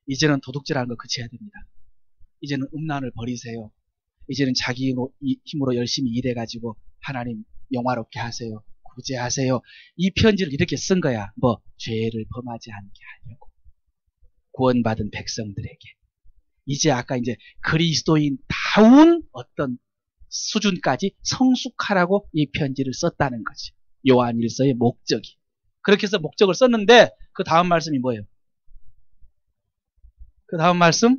이제는 도둑질하는 거 그쳐야 됩니다. 이제는 음란을 버리세요. 이제는 자기 힘으로 열심히 일해가지고 하나님 영화롭게 하세요. 구제하세요. 이 편지를 이렇게 쓴 거야. 죄를 범하지 않게 하려고. 구원받은 백성들에게. 이제 아까 이제 그리스도인다운 어떤 수준까지 성숙하라고 이 편지를 썼다는 거지. 요한일서의 목적이. 그렇게 해서 목적을 썼는데 그 다음 말씀이 뭐예요? 그 다음 말씀?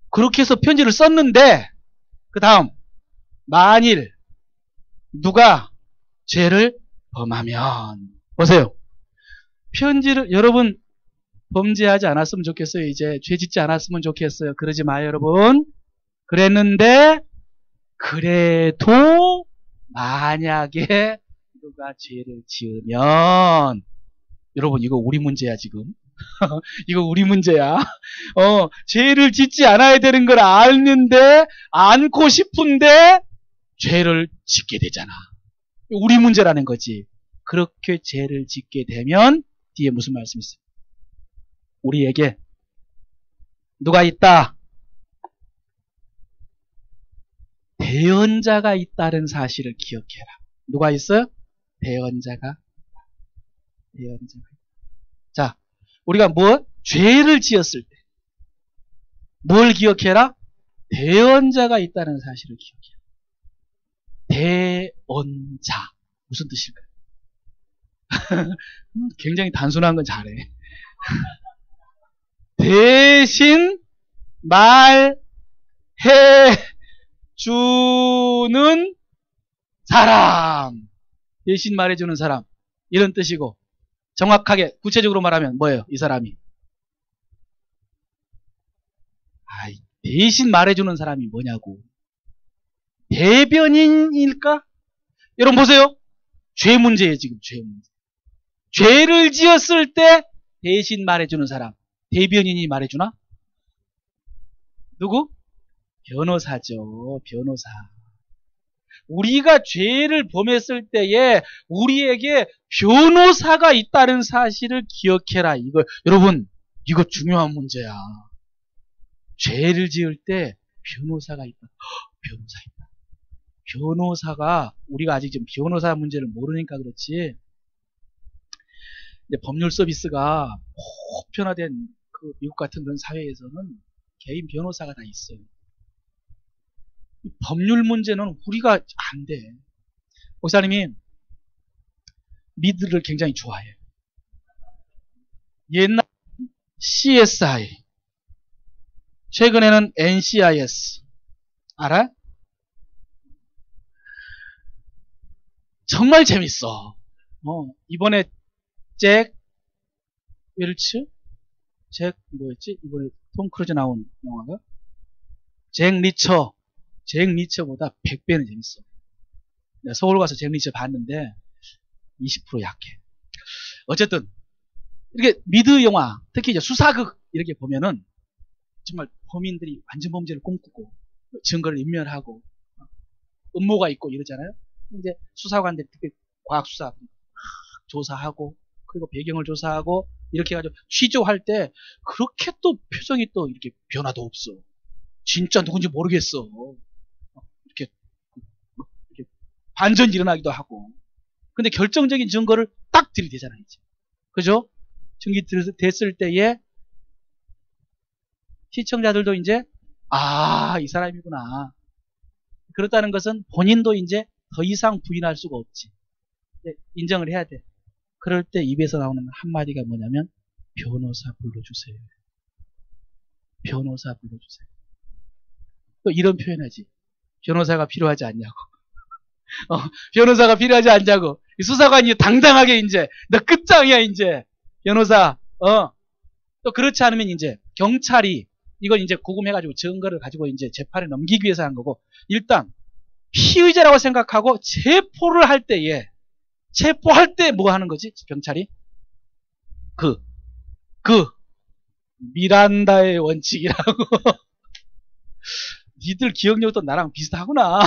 그렇게 해서 편지를 썼는데 그 다음 만일 누가 죄를 범하면 보세요. 편지를 여러분 범죄하지 않았으면 좋겠어요. 이제 죄 짓지 않았으면 좋겠어요. 그러지 마요 여러분. 그랬는데 그래도 만약에 누가 죄를 지으면 여러분 이거 우리 문제야 지금. 이거 우리 문제야. 죄를 짓지 않아야 되는 걸 알는데 않고 싶은데 죄를 짓게 되잖아. 우리 문제라는 거지. 그렇게 죄를 짓게 되면 뒤에 무슨 말씀이 있어요? 우리에게 누가 있다? 대언자가 있다는 사실을 기억해라. 누가 있어요? 대언자가. 자, 우리가 죄를 지었을 때 뭘 기억해라? 대언자가 있다는 사실을 기억해라. 대언자. 무슨 뜻일까요? 굉장히 단순한 건 잘해. 대신 말해 주는 사람. 대신 말해주는 사람. 이런 뜻이고 정확하게 구체적으로 말하면 뭐예요? 이 사람이. 대신 말해주는 사람이 뭐냐고. 대변인일까? 여러분 보세요. 죄 문제예요 지금. 죄 문제. 죄를 지었을 때 대신 말해주는 사람. 대변인이 말해주나? 누구? 변호사죠. 변호사. 우리가 죄를 범했을 때에 우리에게 변호사가 있다는 사실을 기억해라. 이거 여러분 이거 중요한 문제야. 죄를 지을 때 변호사가 있다. 변호사 있다. 변호사가 우리가 아직 지금 변호사 문제를 모르니까 그렇지. 근데 법률 서비스가 보편화된 그 미국 같은 그런 사회에서는 개인 변호사가 다 있어요. 법률 문제는 우리가 안 돼. 목사님이 미드를 굉장히 좋아해요. 옛날 CSI, 최근에는 NCIS. 알아? 정말 재밌어. 이번에 잭 웰츠? 잭 뭐였지? 이번에 톰 크루즈 나온 영화가? 잭 리처 잭 리처보다 100배는 재밌어. 내가 서울 가서 잭 리처 봤는데 20% 약해. 어쨌든 이렇게 미드 영화, 특히 이제 수사극 이렇게 보면은 정말 범인들이 완전 범죄를 꿈꾸고 증거를 인멸하고 음모가 있고 이러잖아요. 이제 수사관들이 특히 과학수사 조사하고 그리고 배경을 조사하고 이렇게 해가지고 취조할 때 그렇게 또 표정이 또 이렇게 변화도 없어. 진짜 누군지 모르겠어. 이렇게 반전이 일어나기도 하고. 근데 결정적인 증거를 딱 들이대잖아요. 이제. 그죠? 증기 됐을 때에 시청자들도 이제 이 사람이구나. 그렇다는 것은 본인도 이제 더 이상 부인할 수가 없지. 인정을 해야 돼. 그럴 때 입에서 나오는 한마디가 뭐냐면 변호사 불러주세요. 변호사 불러주세요. 또 이런 표현하지. 변호사가 필요하지 않냐고. 변호사가 필요하지 않냐고. 수사관이 당당하게 이제 너 끝장이야 이제. 변호사. 또 그렇지 않으면 이제 경찰이 이걸 이제 구금해가지고 증거를 가지고 이제 재판에 넘기기 위해서 한 거고, 일단 피의자라고 생각하고 체포를 할 때에 체포할 때 뭐 하는 거지? 경찰이 그 미란다의 원칙이라고. 니들 기억력도 나랑 비슷하구나.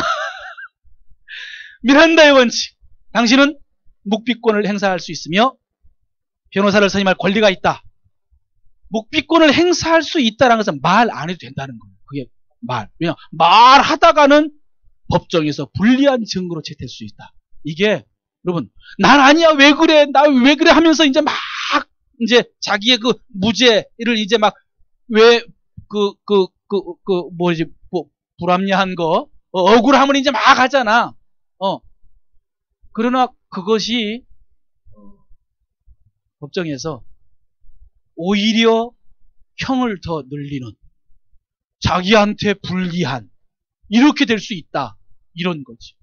미란다의 원칙. 당신은 묵비권을 행사할 수 있으며 변호사를 선임할 권리가 있다. 묵비권을 행사할 수 있다는 것은 말 안 해도 된다는 거예요. 그게 왜냐 말하다가는 법정에서 불리한 증거로 채택할 수 있다. 이게 여러분 난 아니야 왜 그래 나 왜 그래 하면서 이제 막 이제 자기의 그 무죄를 이제 막 왜 뭐지 불합리한 거 억울함을 이제 막 하잖아. 그러나 그것이 법정에서 오히려 형을 더 늘리는 자기한테 불리한 이렇게 될 수 있다. 이런 거지.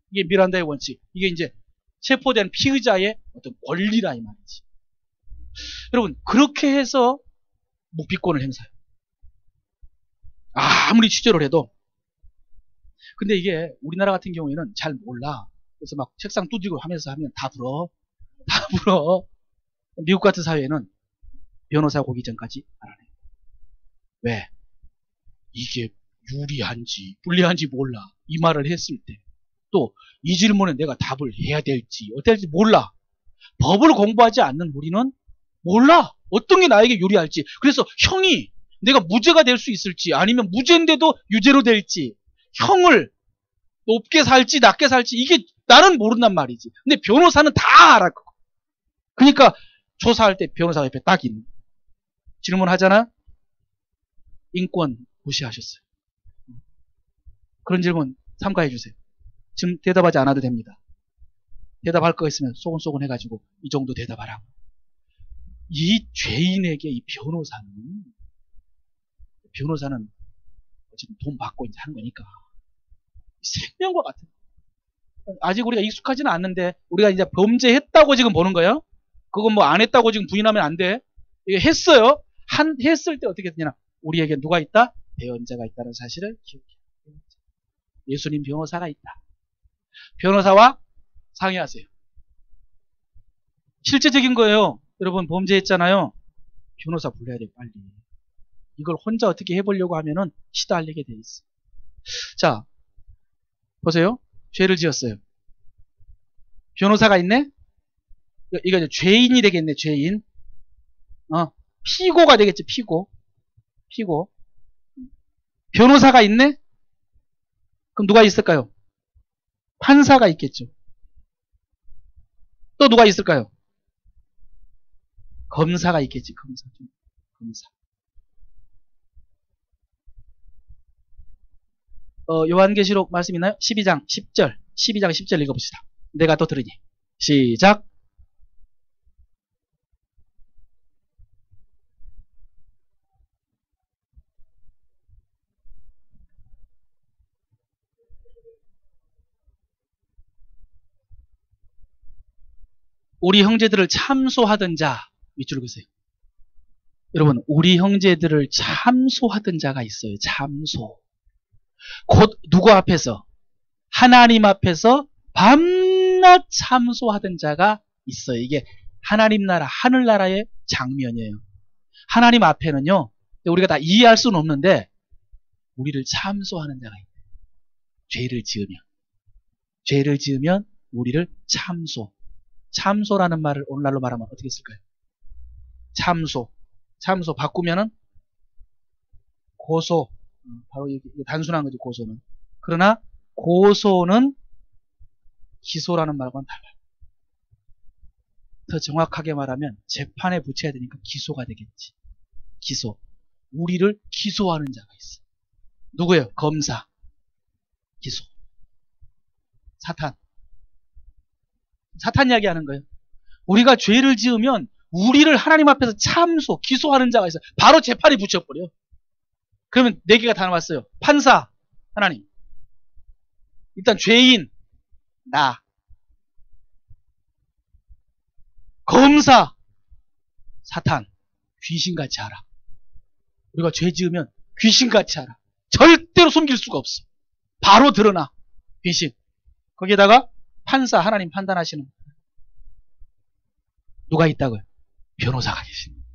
이게 미란다의 원칙. 이게 이제 체포된 피의자의 어떤 권리라 이 말이지. 여러분 그렇게 해서 묵비권을 행사해요. 아무리 취조를 해도. 근데 이게 우리나라 같은 경우에는 잘 몰라. 그래서 막 책상 두드리고 하면서 하면 다 불어. 다 불어. 미국 같은 사회에는 변호사 오기 전까지 알아내. 왜? 이게 유리한지 불리한지 몰라. 이 말을 했을 때. 또 이 질문에 내가 답을 해야 될지 어떻게 될지 몰라. 법을 공부하지 않는 우리는 몰라. 어떤 게 나에게 유리할지. 그래서 형이 내가 무죄가 될 수 있을지 아니면 무죄인데도 유죄로 될지 형을 높게 살지 낮게 살지 이게 나는 모른단 말이지. 근데 변호사는 다 알아. 그러니까 조사할 때 변호사가 옆에 딱 있는. 질문하잖아. 인권 무시하셨어요. 그런 질문 삼가해 주세요. 지금 대답하지 않아도 됩니다. 대답할 거 있으면 소곤소곤 해가지고 이 정도 대답하라고. 이 죄인에게 이 변호사는 어쨌든 돈 받고 이제 한 거니까 생명과 같은. 아직 우리가 익숙하지는 않는데 우리가 이제 범죄했다고 지금 보는 거예요. 그건 뭐 안 했다고 지금 부인하면 안 돼. 이게 했어요. 했을 때 어떻게 되냐? 우리에게 누가 있다? 대언자가 있다는 사실을 기억해야 돼. 예수님 변호사가 있다. 변호사와 상의하세요. 실제적인 거예요. 여러분 범죄했잖아요. 변호사 불러야 돼 빨리. 이걸 혼자 어떻게 해보려고 하면은 시달리게 돼 있어. 자, 보세요. 죄를 지었어요. 변호사가 있네? 이거 이제 죄인이 되겠네, 죄인. 피고가 되겠지, 피고. 변호사가 있네? 그럼 누가 있을까요? 판사가 있겠죠. 또 누가 있을까요? 검사가 있겠지, 검사. 요한계시록 말씀 있나요? 12장 10절 읽어봅시다. 내가 또 들으니. 시작. 우리 형제들을 참소하던 자, 밑줄 그으세요. 여러분, 우리 형제들을 참소하던 자가 있어요. 참소. 곧 누구 앞에서? 하나님 앞에서 밤낮 참소하던 자가 있어요. 이게 하나님 나라, 하늘나라의 장면이에요. 하나님 앞에는요, 우리가 다 이해할 수는 없는데, 우리를 참소하는 자가 있어요. 죄를 지으면 우리를 참소라는 말을 오늘날로 말하면 어떻게 쓸까요? 참소 바꾸면은 고소. 바로 이게 단순한 거죠, 고소는. 그러나 고소는 기소라는 말과는 달라요. 더 정확하게 말하면 재판에 붙여야 되니까 기소가 되겠지. 기소. 우리를 기소하는 자가 있어. 누구예요? 검사. 기소. 사탄 이야기하는 거예요. 우리가 죄를 지으면 우리를 하나님 앞에서 기소하는 자가 있어요. 바로 재판이 붙여버려. 그러면 네 개가 다 나왔어요. 판사, 하나님. 일단 죄인, 나. 검사, 사탄. 귀신같이 알아. 우리가 죄 지으면 귀신같이 알아. 절대로 숨길 수가 없어. 바로 드러나. 귀신. 거기에다가 판사, 하나님 판단하시는 누가 있다고요? 변호사가 계십니다.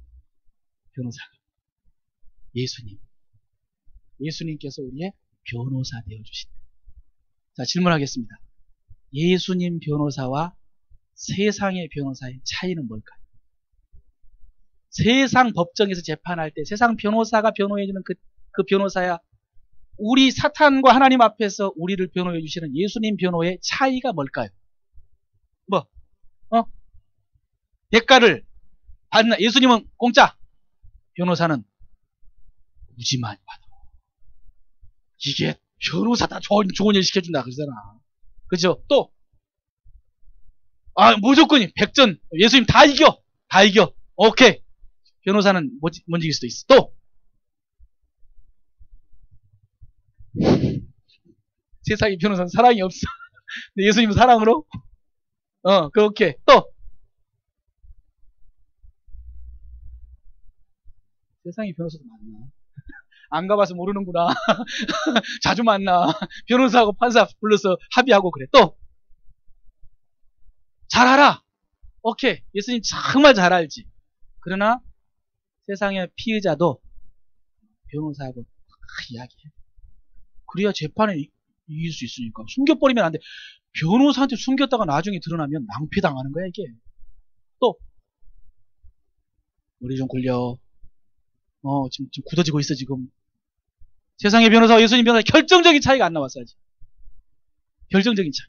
변호사가. 예수님. 예수님께서 우리의 변호사 되어주신다. 자, 질문하겠습니다. 예수님 변호사와 세상의 변호사의 차이는 뭘까요? 세상 법정에서 재판할 때 세상 변호사가 변호해주는 그 변호사야, 우리 사탄과 하나님 앞에서 우리를 변호해주시는 예수님 변호의 차이가 뭘까요? 대가를 받는, 예수님은 공짜, 변호사는 무지 많이 받아. 이게 변호사 다 좋은 일 시켜준다 그러잖아. 그죠? 또 무조건이 100전 예수님 다 이겨. 오케이. 변호사는 못 이길 수도 있어. 또 세상의 변호사는 사랑이 없어. 근데 예수님은 사랑으로 그렇게. 또 세상의 변호사도 만나. 안 가봐서 모르는구나. 자주 만나. 변호사하고 판사 불러서 합의하고 그래. 또 잘 알아. 오케이. 예수님 정말 잘 알지. 그러나 세상의 피의자도 변호사하고 이야기해. 그래야 재판에 이길 수 있으니까. 숨겨버리면 안 돼. 변호사한테 숨겼다가 나중에 드러나면 낭패당하는 거야 이게. 또 머리 좀 굴려. 지금 굳어지고 있어 지금. 세상의 변호사와 예수님 변호사 결정적인 차이가 안 나왔어야지. 결정적인 차이.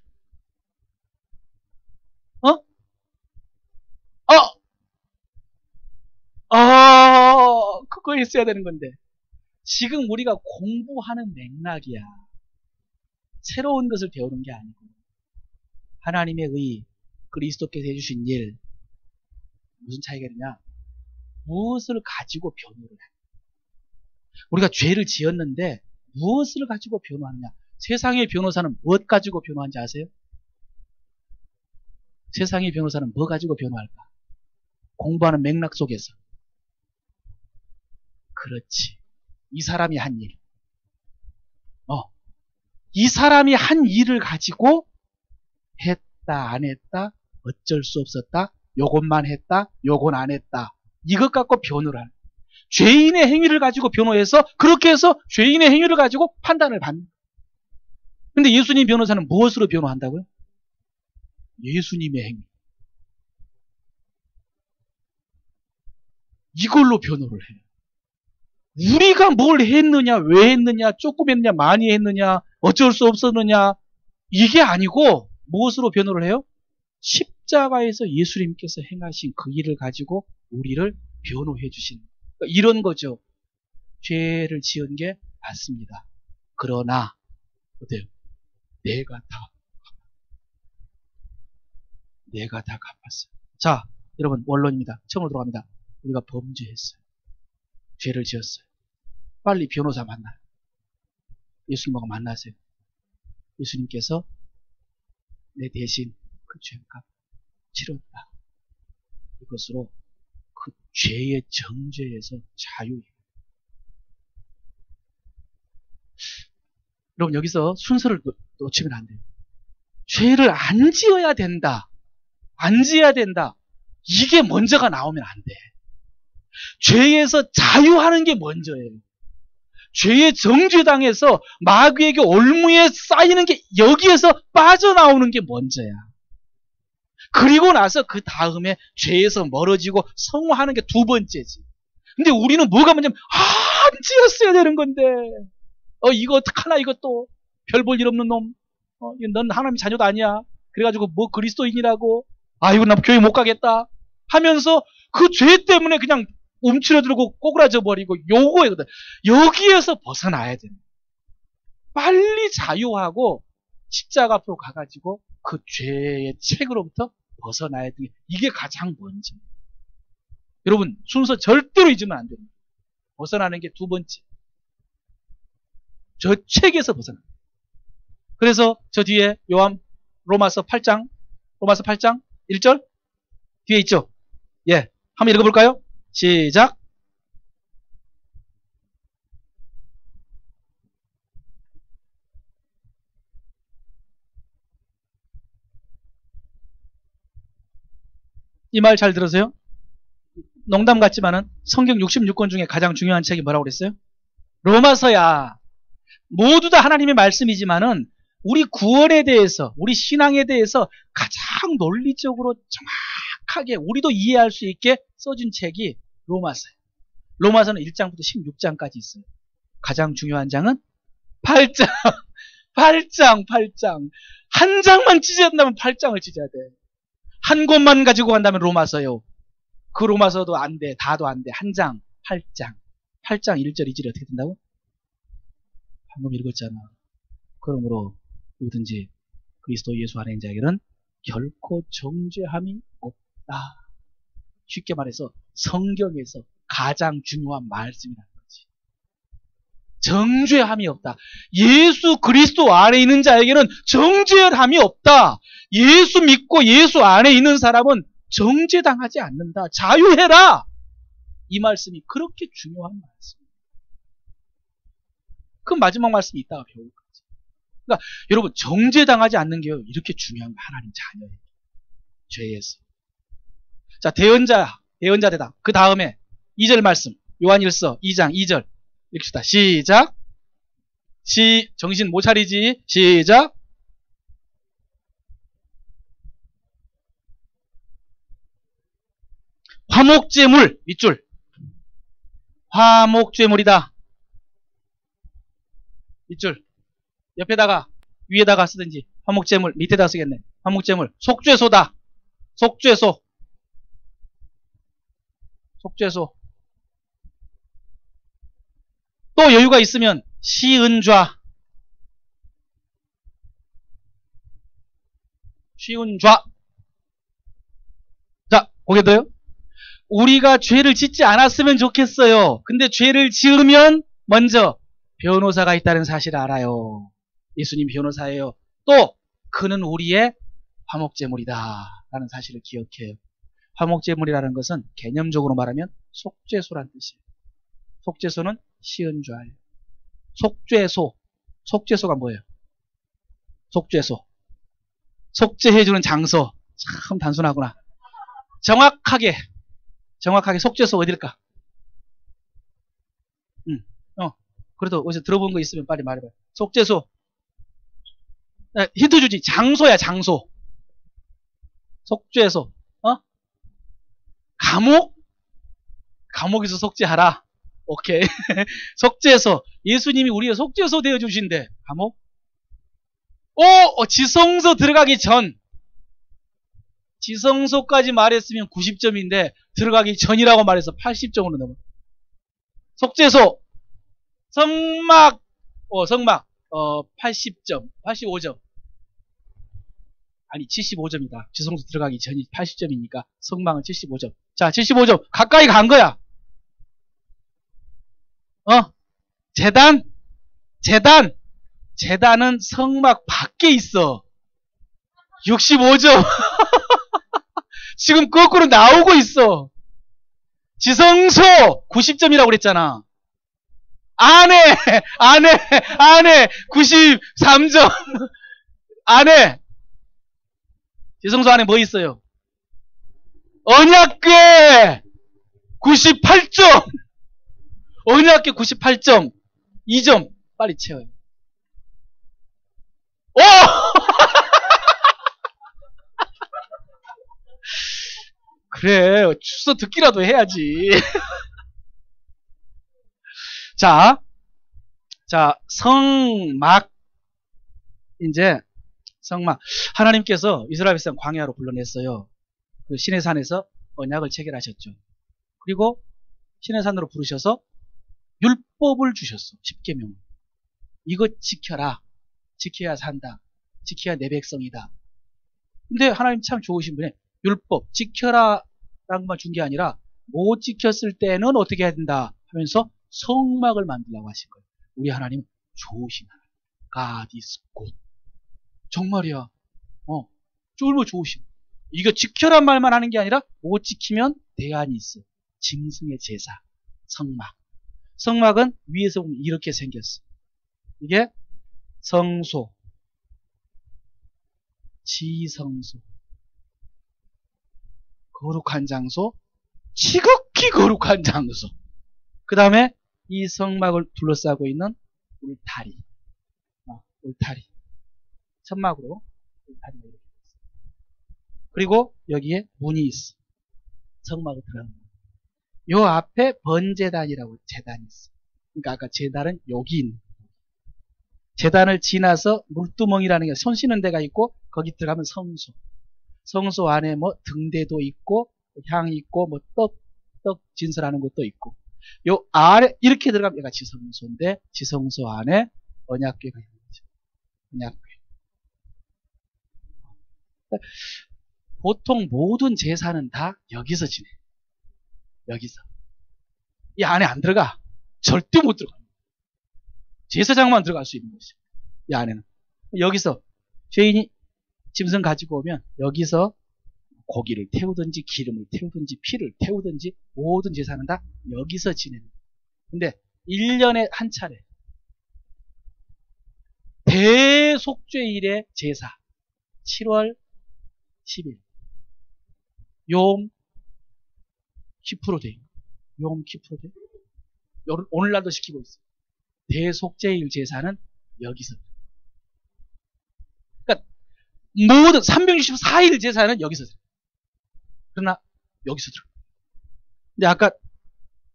그거 있어야 되는 건데. 지금 우리가 공부하는 맥락이야. 새로운 것을 배우는 게 아니고. 하나님의 의, 그리스도께서 해주신 일. 무슨 차이가 있느냐? 무엇을 가지고 변호를 해? 우리가 죄를 지었는데 무엇을 가지고 변호하느냐? 세상의 변호사는 무엇 가지고 변호하는지 아세요? 세상의 변호사는 뭐 가지고 변호할까? 공부하는 맥락 속에서. 그렇지. 이 사람이 한 일. 이 사람이 한 일을 가지고 했다, 안 했다, 어쩔 수 없었다, 요것만 했다, 요건 안 했다. 이것 갖고 변호를 하는. 죄인의 행위를 가지고 변호해서 그렇게 해서 죄인의 행위를 가지고 판단을 받는. 근데 예수님 변호사는 무엇으로 변호한다고요? 예수님의 행위. 이걸로 변호를 해요. 우리가 뭘 했느냐, 왜 했느냐, 조금 했느냐, 많이 했느냐, 어쩔 수 없었느냐, 이게 아니고 무엇으로 변호를 해요? 십자가에서 예수님께서 행하신 그 일을 가지고 우리를 변호해 주시는, 그러니까 이런 거죠. 죄를 지은 게 맞습니다. 그러나 어때요? 내가 다 갚았어요. 자, 여러분, 원론입니다. 처음으로 들어갑니다. 우리가 범죄했어요. 죄를 지었어요. 빨리 변호사 만나요. 예수님하고 만나세요. 예수님께서 내 대신 그 죄값 치렀다. 이것으로 그 죄의 정죄에서 자유해요. 여러분 여기서 순서를 놓치면 안 돼요. 죄를 안 지어야 된다. 안 지어야 된다. 이게 먼저가 나오면 안 돼. 죄에서 자유하는 게 먼저예요. 죄의 정죄당해서 마귀에게 올무에 쌓이는 게 여기에서 빠져나오는 게 먼저야. 그리고 나서 그 다음에 죄에서 멀어지고 성화하는 게 두 번째지. 근데 우리는 뭐가 먼저면 안 지었어야 되는 건데 이거 어떡하나 이것도 별 볼 일 없는 놈. 넌 하나님 자녀도 아니야. 그래가지고 뭐 그리스도인이라고 이거 나 교회 못 가겠다 하면서 그 죄 때문에 그냥 움츠러들고 꼬그라져 버리고 요거거든. 여기에서 벗어나야 돼. 빨리 자유하고 십자가 앞으로 가가지고 그 죄의 책으로부터 벗어나야 돼. 이게 가장 먼저. 여러분 순서 절대로 잊으면 안 됩니다. 벗어나는 게 두 번째. 저 책에서 벗어나. 그래서 저 뒤에 로마서 8장 1절 뒤에 있죠. 예, 한번 읽어볼까요? 시작. 이 말 잘 들으세요? 농담 같지만은 성경 66권 중에 가장 중요한 책이 뭐라고 그랬어요? 로마서야. 모두 다 하나님의 말씀이지만은 우리 구원에 대해서, 우리 신앙에 대해서 가장 논리적으로 정확하게 우리도 이해할 수 있게 써준 책이 로마서예요. 로마서는 1장부터 16장까지 있어요. 가장 중요한 장은 8장. 8장. 한 장만 찢어야 된다면 8장을 찢어야 돼. 한 곳만 가지고 간다면 로마서요. 그 로마서도 안 돼. 다도 안 돼. 한 장, 8장. 8장 1절, 2절이 어떻게 된다고? 방금 읽었잖아. 그러므로 누구든지 그리스도 예수 안에 있는 자에게는 결코 정죄함이 없다. 쉽게 말해서 성경에서 가장 중요한 말씀이라는 거지. 정죄함이 없다. 예수 그리스도 안에 있는 자에게는 정죄함이 없다. 예수 믿고 예수 안에 있는 사람은 정죄당하지 않는다. 자유해라. 이 말씀이 그렇게 중요한 말씀이에요. 그 마지막 말씀이 이따가 배울 거지. 그러니까 여러분 정죄당하지 않는 게 이렇게 중요한 거 하나님 자녀예요. 죄에서. 자, 대언자 대답. 그 다음에 2절 말씀. 요한일서 2장 2절 읽읍시다. 시작. 정신 못 차리지. 시작. 화목제물 밑줄. 화목제물이다. 밑줄. 옆에다가 위에다가 쓰든지. 화목제물 밑에다 쓰겠네. 화목제물. 속죄소다. 속죄소. 또 여유가 있으면 시은좌. 자, 고개 들어요. 우리가 죄를 짓지 않았으면 좋겠어요. 근데 죄를 지으면 먼저 변호사가 있다는 사실을 알아요. 예수님 변호사예요. 또 그는 우리의 화목제물이다 라는 사실을 기억해요. 화목제물이라는 것은 개념적으로 말하면 속죄소란 뜻이에요. 속죄소는 시은좌예요. 속죄소가 뭐예요? 속죄소. 속죄해주는 장소. 참 단순하구나. 정확하게 속죄소 어딜까? 그래도 어디서 들어본 거 있으면 빨리 말해봐요. 속죄소. 힌트 주지. 장소야, 장소. 속죄소. 감옥에서 속죄하라. 오케이. 속죄소. 예수님이 우리의 속죄소 되어주신대. 감옥? 지성소 들어가기 전. 지성소까지 말했으면 90점인데 들어가기 전이라고 말해서 80점으로 넘어. 속죄소. 성막 80점. 85점. 아니 75점이다. 지성소 들어가기 전이 80점이니까 성막은 75점. 자, 75점. 가까이 간 거야. 제단은 성막 밖에 있어. 65점. 지금 거꾸로 나오고 있어. 지성소 90점이라고 그랬잖아. 안에, 안에 93점. 안에, 지성소 안에 뭐 있어요? 언약궤 98점. 언약궤 98점. 2점. 빨리 채워요. 오! 그래, 주소 듣기라도 해야지. 자, 성막. 이제, 성막. 하나님께서 이스라엘 백성 광야로 불러냈어요. 그 시내산에서 언약을 체결하셨죠. 그리고 시내산으로 부르셔서 율법을 주셨어. 10계명. 이거 지켜라. 지켜야 산다. 지켜야 내 백성이다. 근데 하나님 참 좋으신 분이 율법 지켜라 라는 것만 준 게 아니라 못 지켰을 때는 어떻게 해야 된다 하면서 성막을 만들라고 하신 거예요. 우리 하나님 좋으신 하나님. God is good. 정말이야. 쫄모 좋으신. 이거 지켜란 말만 하는 게 아니라 못 지키면 대안이 있어. 짐승의 제사. 성막. 성막은 위에서 보면 이렇게 생겼어. 이게 성소, 지성소, 거룩한 장소, 지극히 거룩한 장소. 그 다음에 이 성막을 둘러싸고 있는 울타리. 울타리. 천막으로 울타리가 이렇게 있어. 그리고 여기에 문이 있어. 성막을 들어가는 문. 요 앞에 번제단이라고 제단이 있어. 그러니까 아까 제단은 여기 있는. 제단을 지나서 물두멍이라는 게 손 씻는 데가 있고 거기 들어가면 성소. 성소 안에 뭐 등대도 있고 향이 있고 뭐 떡 진설하는 것도 있고 요 아래 이렇게 들어가면 얘가 지성소인데 지성소 안에 언약궤가 있는 거죠. 언약궤. 보통 모든 제사는 다 여기서 지내. 여기서. 이 안에 안 들어가. 절대 못 들어가. 제사장만 들어갈 수 있는 것이죠. 이 안에는. 여기서 죄인이 짐승 가지고 오면 여기서 고기를 태우든지 기름을 태우든지 피를 태우든지 모든 제사는 다 여기서 지내는 거예요. 근데 1년에 한 차례 대속죄일의 제사 7월 10일 욤 키프로 돼 있는 욤 키프로 돼 오늘날도 시키고 있어요. 대속죄일 제사는 여기서. 그러니까 모든 364일 제사는 여기서 들어요. 그러나 여기서 들어요. 근데 아까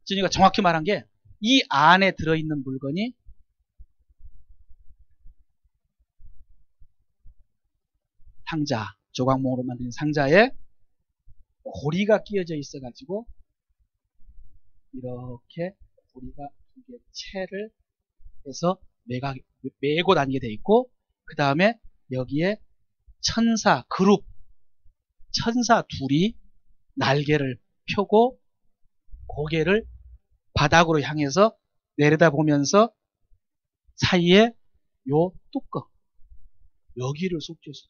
진이가 정확히 말한 게 이 안에 들어있는 물건이 상자, 조각목으로 만든 상자에 고리가 끼어져 있어가지고 이렇게 고리가 두 개 채를 해서 메고 다니게 돼 있고 그 다음에 여기에 천사 그룹 천사 둘이 날개를 펴고 고개를 바닥으로 향해서 내려다보면서 사이에 요 뚜껑 여기를 속죄소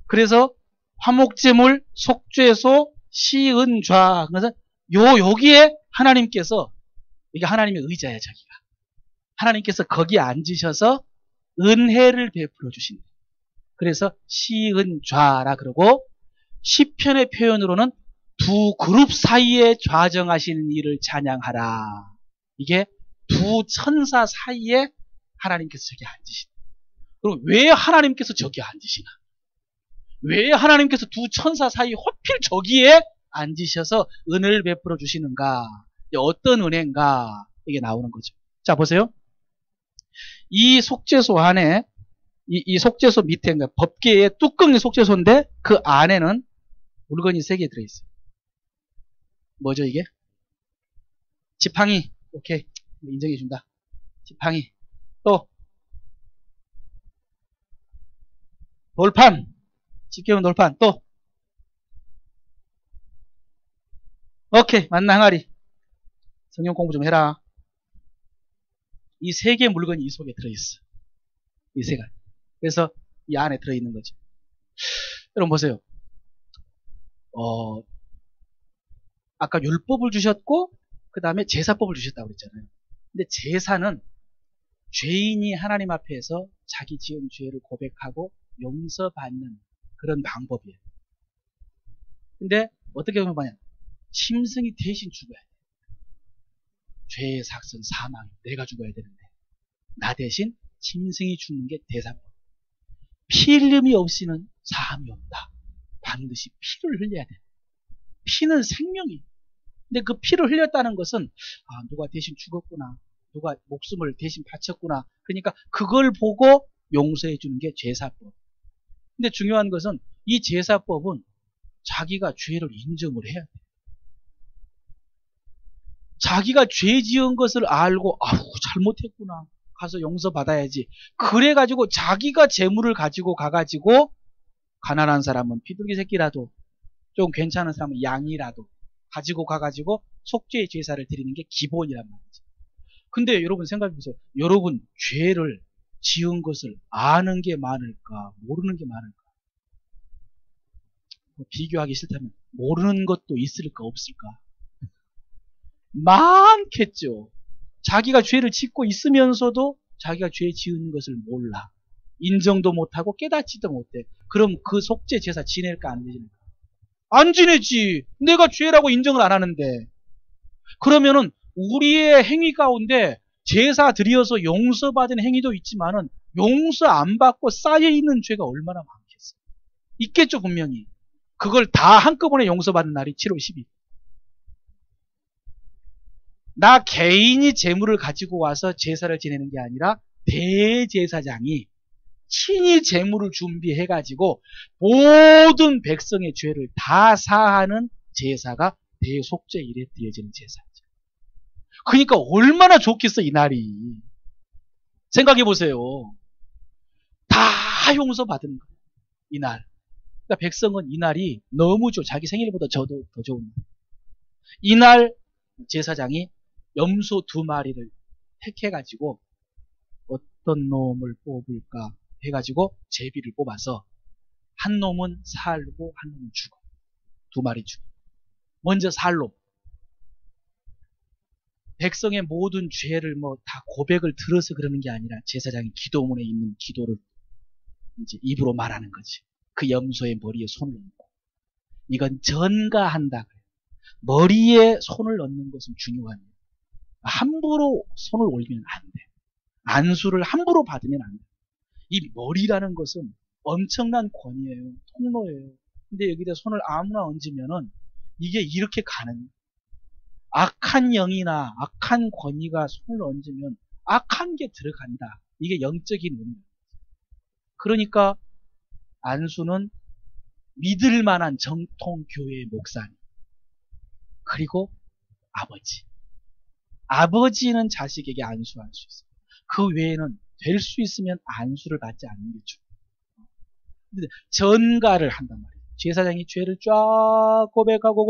그래서 화목제물 속죄소 시은좌 그래서 여기에 하나님께서 이게 하나님의 의자야 저기가 하나님께서 거기 앉으셔서 은혜를 베풀어 주신다. 그래서 시은좌라 그러고 시편의 표현으로는 두 그룹 사이에 좌정하시는 이를 찬양하라. 이게 두 천사 사이에 하나님께서 저기 앉으신다. 그럼 왜 하나님께서 저기 앉으시나? 왜 하나님께서 두 천사 사이 호필 저기에 앉으셔서 은혜를 베풀어 주시는가? 어떤 은혜인가? 이게 나오는 거죠. 자 보세요. 이 속죄소 안에 이 속죄소 밑에 그러니까 법궤의 뚜껑이 속죄소인데 그 안에는 물건이 3개 들어있어요. 뭐죠 이게? 지팡이. 오케이. 인정해준다. 지팡이. 또 돌판. 집게면 돌판. 또 오케이. 만나 항아리. 성경 공부 좀 해라. 이 3개 물건이 이 속에 들어있어. 이 3가지. 그래서 이 안에 들어있는 거죠. 여러분 보세요. 아까 율법을 주셨고 그 다음에 제사법을 주셨다고 그랬잖아요. 근데 제사는 죄인이 하나님 앞에서 자기 지은 죄를 고백하고 용서받는 그런 방법이에요. 근데 어떻게 보면 뭐냐, 짐승이 대신 죽어야 돼. 죄의 삭은 사망, 내가 죽어야 되는데 나 대신 짐승이 죽는 게 대사법. 피 흘림이 없이는 사함이 없다. 반드시 피를 흘려야 돼. 피는 생명이. 근데 그 피를 흘렸다는 것은 누가 대신 죽었구나, 누가 목숨을 대신 바쳤구나, 그러니까 그걸 보고 용서해 주는 게 제사법. 근데 중요한 것은 이 제사법은 자기가 죄를 인정을 해야 돼. 자기가 죄 지은 것을 알고 잘못했구나, 가서 용서받아야지, 그래가지고 자기가 재물을 가지고 가가지고 가난한 사람은 비둘기 새끼라도, 좀 괜찮은 사람은 양이라도 가지고 가가지고 속죄의 제사를 드리는 게 기본이란 말이지. 근데 여러분 생각해 보세요. 여러분 죄를 지은 것을 아는 게 많을까, 모르는 게 많을까? 비교하기 싫다면 모르는 것도 있을까 없을까? 많겠죠. 자기가 죄를 짓고 있으면서도 자기가 죄 지은 것을 몰라. 인정도 못하고 깨닫지도 못해. 그럼 그 속죄 제사 지낼까 안 지낼까? 안 지내지. 내가 죄라고 인정을 안 하는데. 그러면은 우리의 행위 가운데 제사 드려서 용서받은 행위도 있지만은 용서 안 받고 쌓여있는 죄가 얼마나 많겠어. 있겠죠, 분명히. 그걸 다 한꺼번에 용서받는 날이 7월 10일. 나 개인이 재물을 가지고 와서 제사를 지내는 게 아니라 대제사장이 친히 재물을 준비해가지고 모든 백성의 죄를 다 사하는 제사가 대속죄일에 드려지는 제사죠. 그러니까 얼마나 좋겠어, 이 날이. 생각해 보세요. 다 용서받은 거예요, 이 날. 그러니까 백성은 이 날이 너무 좋아. 자기 생일보다 저도 더 좋은 날. 이날 제사장이 염소 2마리를 택해가지고 어떤 놈을 뽑을까 해가지고 제비를 뽑아서 한 놈은 살고 한 놈은 죽어. 2마리 죽어. 먼저 살 놈. 백성의 모든 죄를 다 고백을 들어서 그러는 게 아니라 제사장이 기도문에 있는 기도를 이제 입으로 말하는 거지. 그 염소의 머리에 손을 얹고. 이건 전가한다. 머리에 손을 얹는 것은 중요합니다. 함부로 손을 올리면 안 돼. 안수를 함부로 받으면 안 돼. 이 머리라는 것은 엄청난 권위예요. 통로예요. 근데 여기다 손을 아무나 얹으면은 이게 이렇게 가는, 악한 영이나 악한 권위가 손을 얹으면 악한 게 들어간다. 이게 영적인 의미입니다. 그러니까 안수는 믿을 만한 정통 교회의 목사님, 그리고 아버지. 아버지는 자식에게 안수할 수 있어요. 그 외에는 될 수 있으면 안수를 받지 않는 게 좋아요. 근데 전가를 한단 말이에요. 제사장이 죄를 쫙 고백하고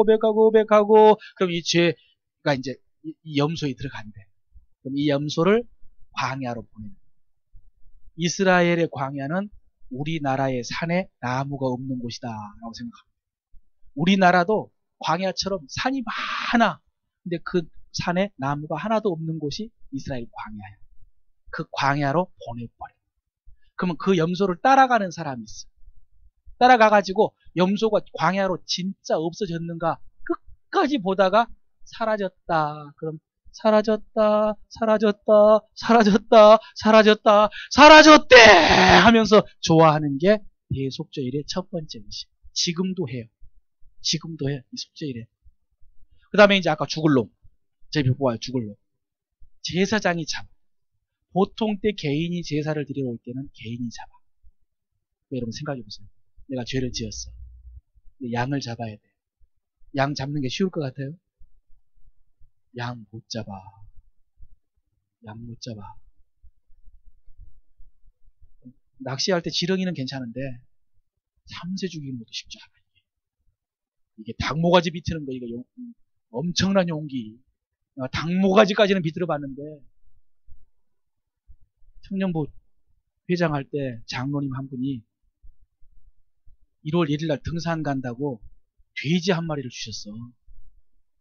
그럼 이 죄가 이제 이 염소에 들어간대. 그럼 이 염소를 광야로 보내는 거예요. 이스라엘의 광야는 우리나라의 산에 나무가 없는 곳이다 라고 생각합니다. 우리나라도 광야처럼 산이 많아. 근데 그 산에 나무가 하나도 없는 곳이 이스라엘 광야예요. 그 광야로 보내버려요. 그러면 그 염소를 따라가는 사람이 있어요. 따라가가지고 염소가 광야로 진짜 없어졌는가 끝까지 보다가 사라졌다. 그럼 사라졌다, 사라졌다, 사라졌다, 사라졌다, 사라졌대 하면서 좋아하는 게 대속죄일의 첫 번째 의식. 지금도 해요. 지금도 해. 이 속죄일에. 그 다음에 이제 아까 죽을 놈. 제비 뽑아요. 죽을 놈. 제사장이 잡아. 보통 때 개인이 제사를 드리러 올 때는 개인이 잡아. 여러분 생각해 보세요. 내가 죄를 지었어. 근데 양을 잡아야 돼. 양 잡는 게 쉬울 것 같아요? 양 못 잡아. 양 못 잡아. 낚시할 때 지렁이는 괜찮은데 삼새 죽이는 것도 쉽지 않아. 이게 닭모가지 비트는 거, 이거 엄청난 용기. 닭모가지까지는 비틀어 봤는데, 청년부 회장할 때 장로님 한 분이 1월 1일 날 등산 간다고 돼지 한 마리를 주셨어.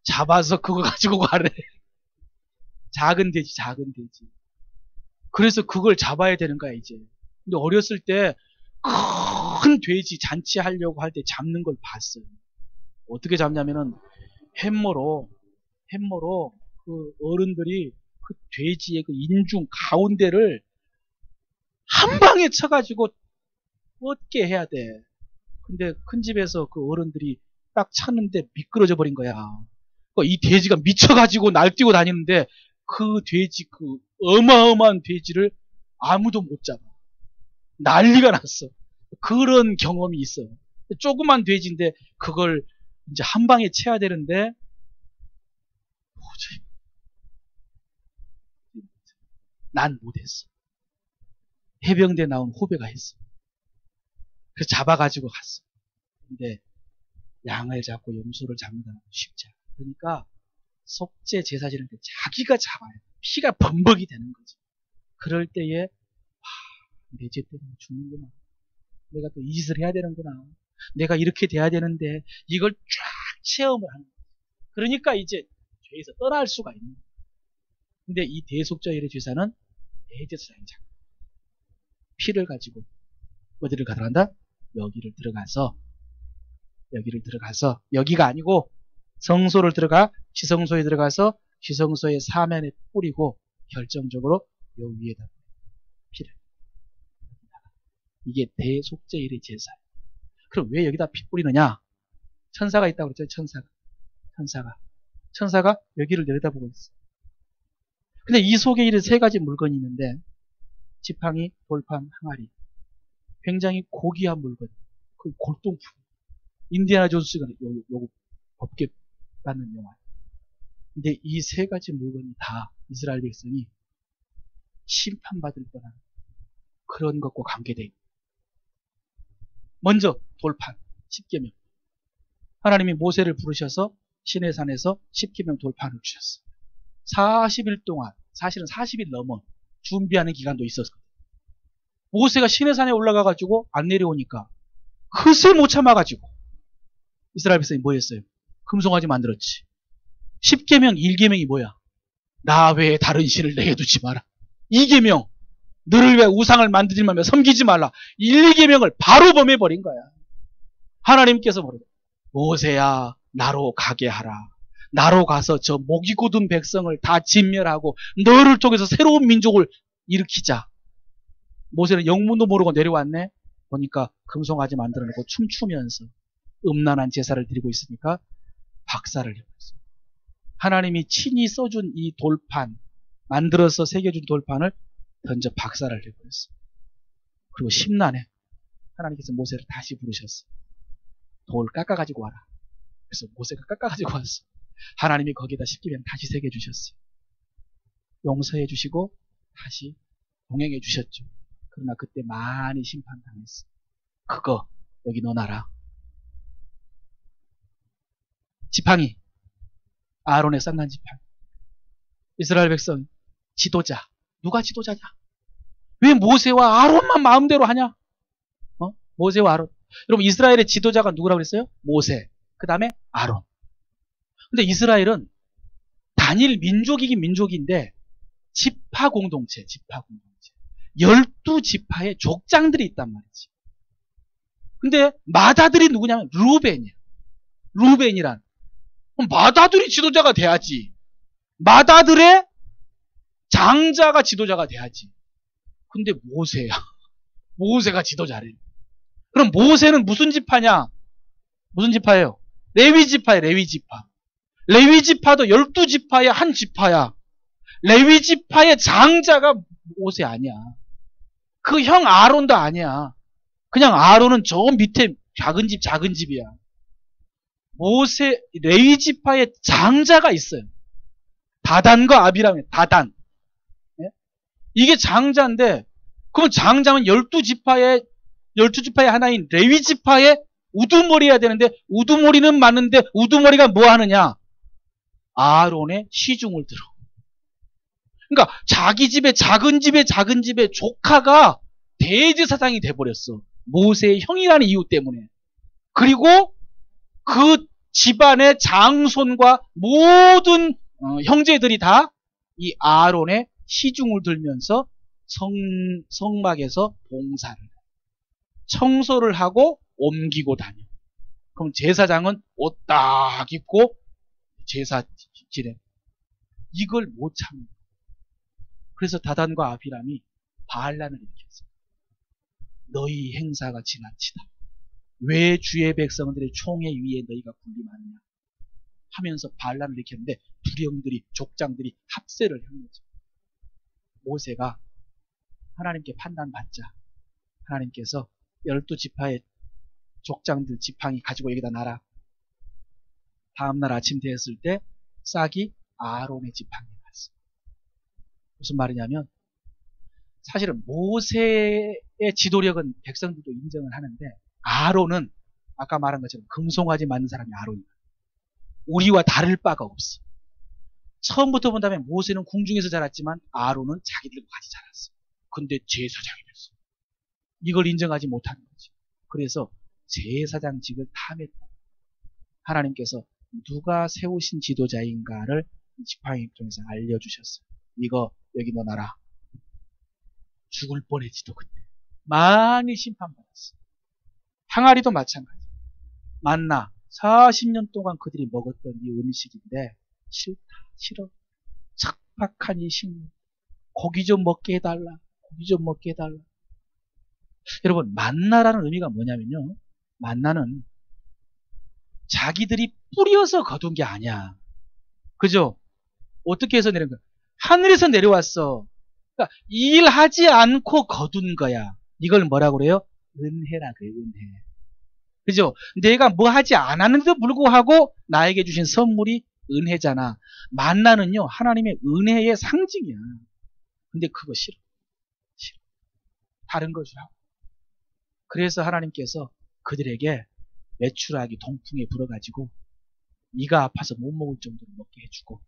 잡아서 그거 가지고 가래. 작은 돼지. 그래서 그걸 잡아야 되는 거야, 이제. 근데 어렸을 때 큰 돼지 잔치하려고 할 때 잡는 걸 봤어요. 어떻게 잡냐면은 햄머로 그 어른들이 그 돼지의 그 인중 가운데를 한 방에 쳐가지고 뻗게 해야 돼. 근데 큰 집에서 그 어른들이 딱 쳤는데 미끄러져 버린 거야. 이 돼지가 미쳐가지고 날뛰고 다니는데 그 돼지, 그 어마어마한 돼지를 아무도 못 잡아. 난리가 났어. 그런 경험이 있어. 조그만 돼지인데 그걸 이제 한 방에 쳐야 되는데 도저히 난 못했어. 해병대 나온 후배가 했어. 그래서 잡아가지고 갔어. 근데 양을 잡고 염소를 잡는다는 건 쉽지 않아. 그러니까 속죄 제사 지낼 때 자기가 잡아야 돼. 피가 범벅이 되는 거지. 그럴 때에 내 죄 때문에 죽는구나. 내가 또 이 짓을 해야 되는구나. 내가 이렇게 돼야 되는데 이걸 쫙 체험을 하는 거야. 그러니까 이제 죄에서 떠날 수가 있는 거야. 근데 이 대속죄일의 제사는 대제사장이잖아. 피를 가지고 어디를 가져간다? 여기를 들어가서 여기가 아니고 성소를 들어가 지성소에 들어가서 지성소의 사면에 뿌리고 결정적으로 요 위에다 피를. 이게 대속죄일의 제사예요. 그럼 왜 여기다 피 뿌리느냐? 천사가 있다고 그랬죠. 천사가 여기를 내려다보고 있어. 근데 이 속에 이런 세 가지 물건이 있는데 지팡이, 돌판, 항아리. 굉장히 고귀한 물건. 그 골동품. 인디아나 존스가 요거 법계 받는 영화. 근데 이 세 가지 물건이 다 이스라엘 백성이 심판받을 뻔한 그런 것과 관계돼 있다. 먼저 돌판, 십계명. 하나님이 모세를 부르셔서 시내산에서 십계명 돌판을 주셨어. 40일 동안, 사실은 40일 넘어 준비하는 기간도 있었거든. 모세가 시내산에 올라가가지고 안 내려오니까 그새 못 참아가지고 이스라엘 백성이 뭐 했어요? 금송아지 만들었지. 십계명 1계명이 뭐야? 나 외에 다른 신을 내게 두지 마라. 2계명 너를 위해 우상을 만들지 말며 섬기지 말라. 1계명을 바로 범해버린 거야. 하나님께서 뭐라고? 모세야 나로 가게 하라. 나로 가서 저 목이 곧은 백성을 다 진멸하고 너를 통해서 새로운 민족을 일으키자. 모세는 영문도 모르고 내려왔네. 보니까 금송아지 만들어놓고 춤추면서 음란한 제사를 드리고 있으니까 박살을 내버렸어요. 하나님이 친히 써준 이 돌판, 만들어서 새겨준 돌판을 던져 박살을 내버렸어요. 그리고 심란해. 하나님께서 모세를 다시 부르셨어요. 돌 깎아가지고 와라. 그래서 모세가 깎아가지고 왔어. 하나님이 거기에다 십계명 다시 새겨주셨어요. 용서해 주시고 다시 동행해 주셨죠. 그러나 그때 많이 심판당했어. 그거 여기 넣어놔라. 지팡이, 아론의 쌍난 지팡이. 이스라엘 백성 지도자. 누가 지도자냐? 왜 모세와 아론만 마음대로 하냐? 모세와 아론. 여러분 이스라엘의 지도자가 누구라고 그랬어요? 모세. 그 다음에 아론. 근데 이스라엘은 단일 민족이긴 민족인데 지파 공동체. 12지파의 족장들이 있단 말이지. 근데 맏아들이 누구냐면 르우벤이야. 르우벤이란. 그럼 맏아들이 지도자가 돼야지. 맏아들의 장자가 지도자가 돼야지. 근데 모세야. 모세가 지도자래. 그럼 모세는 무슨 지파냐? 무슨 지파예요? 레위지파예요. 레위지파. 레위지파도 12지파의 한 지파야. 레위지파의 장자가 모세 아니야. 그 형 아론도 아니야. 그냥 아론은 저 밑에 작은 집이야. 모세, 레위지파의 장자가 있어요. 다단과 아비람의 다단. 네? 이게 장자인데, 그럼 장자면 12지파의 하나인 레위지파의 우두머리여야 되는데, 우두머리는 맞는데, 우두머리가 뭐 하느냐? 아론의 시중을 들어. 그러니까 자기 집에 작은 집에 조카가 대제사장이 돼버렸어. 모세의 형이라는 이유 때문에. 그리고 그 집안의 장손과 모든 형제들이 다 이 아론의 시중을 들면서 성막에서 봉사를 청소를 하고 옮기고 다녀. 그럼 제사장은 옷 딱 입고 제사 지내. 이걸 못 참는. 그래서 다단과 아비람이 반란을 일으켰어. 너희 행사가 지나치다. 왜 주의 백성들의 총회 위에 너희가 군림하느냐 하면서 반란을 일으켰는데 두령들이 족장들이 합세를 한 거죠. 모세가 하나님께 판단받자 하나님께서 12지파의 족장들 지팡이 가지고 여기다 놔라. 다음날 아침 되었을 때 싹이 아론의 지팡이에 갔어. 무슨 말이냐면 사실은 모세의 지도력은 백성들도 인정을 하는데 아론은 아까 말한 것처럼 금송아지 맞는 사람이 아론이야. 우리와 다를 바가 없어. 처음부터 본다면 모세는 궁중에서 자랐지만 아론은 자기들과 같이 자랐어. 근데 제사장이 됐어. 이걸 인정하지 못하는 거지. 그래서 제사장직을 탐했다. 하나님께서 누가 세우신 지도자인가를 지팡이 통해서 알려주셨어요. 이거 여기 넣어놔라. 죽을 뻔했지도 그때. 많이 심판받았어. 항아리도 마찬가지. 만나 40년 동안 그들이 먹었던 이 음식인데 싫다. 싫어. 척박한 이 식물. 고기 좀 먹게 해달라. 고기 좀 먹게 해달라. 여러분 만나라는 의미가 뭐냐면요. 만나는 자기들이 뿌려서 거둔 게 아니야. 그죠? 어떻게 해서 내린 거야? 하늘에서 내려왔어. 그러니까 일하지 않고 거둔 거야. 이걸 뭐라고 그래요? 은혜라 그래요. 은혜. 그죠? 내가 뭐 하지 않았는데도 불구하고 나에게 주신 선물이 은혜잖아. 만나는요 하나님의 은혜의 상징이야. 근데 그거 싫어. 싫어. 다른 걸 주라고. 그래서 하나님께서 그들에게 메추라기 동풍에 불어가지고 이가 아파서 못 먹을 정도로 먹게 해주고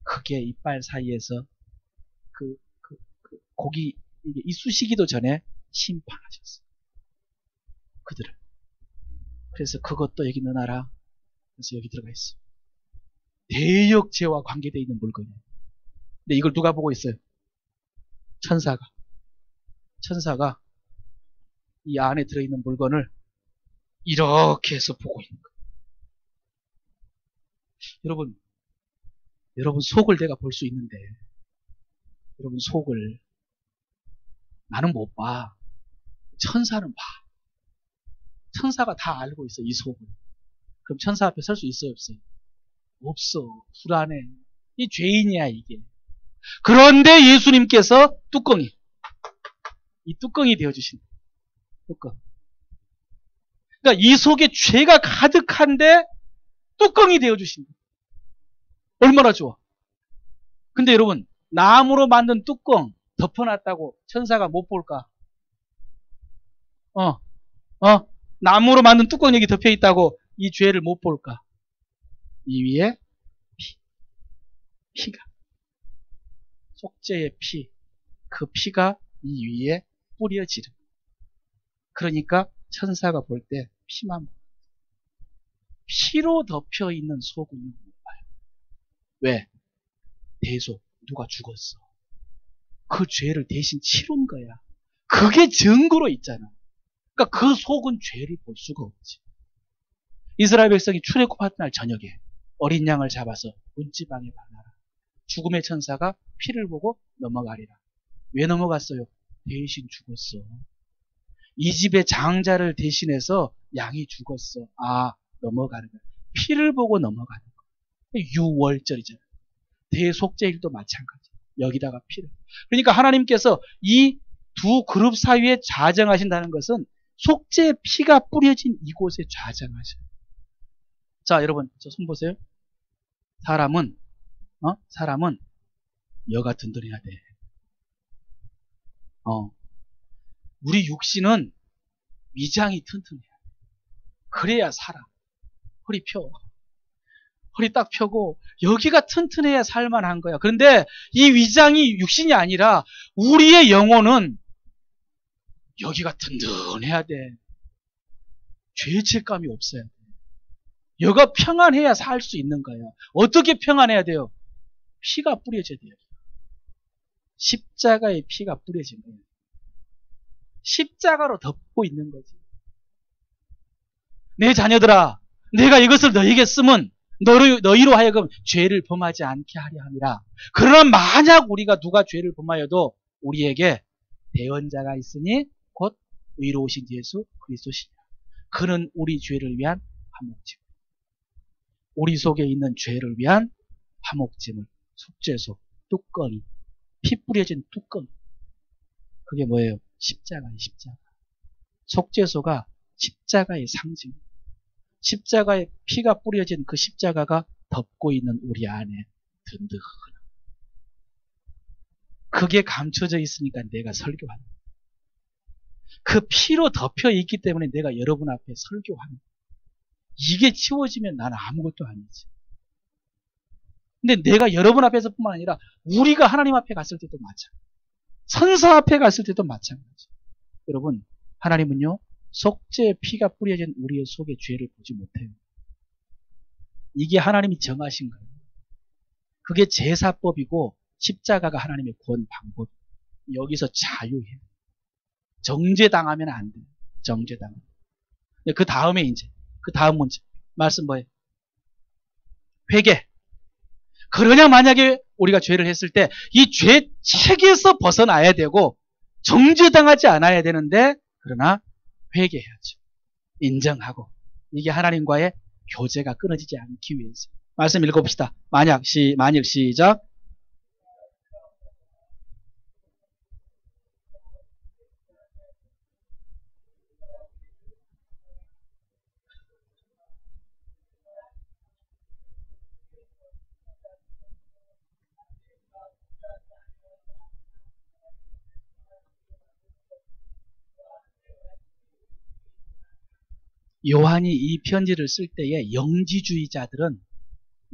그게 이빨 사이에서 그 고기 이쑤시기도 전에 심판하셨어. 그들을. 그래서 그것도 여기 넣어놔라. 그래서 여기 들어가 있어. 대역죄와 관계되어 있는 물건이에요. 근데 이걸 누가 보고 있어요? 천사가. 천사가 이 안에 들어있는 물건을 이렇게 해서 보고 있는 거예요. 여러분 속을 내가 볼 수 있는데 여러분 속을 나는 못 봐. 천사는 봐. 천사가 다 알고 있어 이 속을. 그럼 천사 앞에 설 수 있어요 없어요? 없어. 불안해. 이 죄인이야 이게. 그런데 예수님께서 이 뚜껑이 되어주신 뚜껑. 그러니까 이 속에 죄가 가득한데 뚜껑이 되어주신 거예요. 얼마나 좋아. 근데 여러분 나무로 만든 뚜껑 덮어놨다고 천사가 못 볼까? 나무로 만든 뚜껑 여기 덮여있다고 이 죄를 못 볼까? 이 위에 피가 속죄의 피, 그 피가 이 위에 뿌려지는. 그러니까 천사가 볼 때 피만 봐요. 피로 덮여있는 속은 못 봐요. 왜? 대속 누가 죽었어. 그 죄를 대신 치른 거야. 그게 증거로 있잖아. 그러니까 그 속은 죄를 볼 수가 없지. 이스라엘 백성이 출애굽한 날 저녁에 어린 양을 잡아서 문지방에 발라라. 죽음의 천사가 피를 보고 넘어가리라. 왜 넘어갔어요? 대신 죽었어. 이 집의 장자를 대신해서 양이 죽었어. 넘어가는 거야. 피를 보고 넘어가는 거야. 유월절이잖아. 대속죄일도 마찬가지. 여기다가 피를. 그러니까 하나님께서 이 두 그룹 사이에 좌정하신다는 것은 속죄의 피가 뿌려진 이곳에 좌정하셔요. 자, 여러분, 저 손 보세요. 사람은 여가 든든해야 돼. 우리 육신은 위장이 튼튼해야 돼. 그래야 살아. 허리 펴. 허리 딱 펴고 여기가 튼튼해야 살만한 거야. 그런데 이 위장이 육신이 아니라 우리의 영혼은 여기가 든든해야 돼. 죄책감이 없어야 돼. 여가 평안해야 살 수 있는 거예요. 어떻게 평안해야 돼요? 피가 뿌려져야 돼요. 십자가에 피가 뿌려진 거예요. 십자가로 덮고 있는 거지. 내 자녀들아, 내가 이것을 너희에게 쓰면 너희로 하여금 죄를 범하지 않게 하려 함이라. 그러나 만약 우리가 누가 죄를 범하여도 우리에게 대언자가 있으니 곧 의로우신 예수 그리스도시니라. 그는 우리 죄를 위한 화목제물, 우리 속에 있는 죄를 위한 화목제물, 속죄소, 뚜껑이, 피 뿌려진 뚜껑. 그게 뭐예요? 십자가의 십자가. 속죄소가 십자가의 상징. 십자가에 피가 뿌려진 그 십자가가 덮고 있는 우리 안에 든든한. 그게 감춰져 있으니까 내가 설교하는. 그 피로 덮여 있기 때문에 내가 여러분 앞에 설교하는. 이게 치워지면 나는 아무것도 아니지. 근데 내가 여러분 앞에서뿐만 아니라 우리가 하나님 앞에 갔을 때도 마찬가지. 선사 앞에 갔을 때도 마찬가지. 여러분, 하나님은요, 속죄의 피가 뿌려진 우리의 속에 죄를 보지 못해요. 이게 하나님이 정하신 거예요. 그게 제사법이고 십자가가 하나님의 구원 방법. 여기서 자유해요. 정죄당하면 안 돼요. 정죄당하면. 그 다음에 이제 그 다음 문제 말씀 뭐예요? 회개. 그러냐 만약에 우리가 죄를 했을 때 이 죄 책에서 벗어나야 되고 정죄당하지 않아야 되는데 그러나 회개해야죠. 인정하고 이게 하나님과의 교제가 끊어지지 않기 위해서. 말씀 읽어봅시다. 만약 시작. 요한이 이 편지를 쓸 때에 영지주의자들은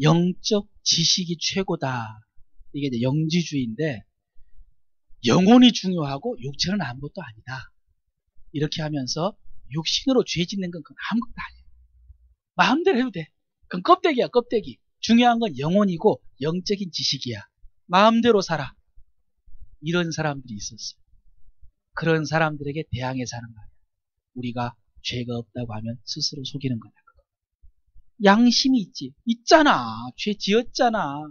영적 지식이 최고다. 이게 이제 영지주의인데 영혼이 중요하고 육체는 아무것도 아니다. 이렇게 하면서 육신으로 죄 짓는 건 그건 아무것도 아니에요. 마음대로 해도 돼. 그건 껍데기야, 껍데기. 중요한 건 영혼이고 영적인 지식이야. 마음대로 살아. 이런 사람들이 있었어요. 그런 사람들에게 대항해 사는 거야. 우리가 죄가 없다고 하면 스스로 속이는 거다. 양심이 있잖아. 죄 지었잖아.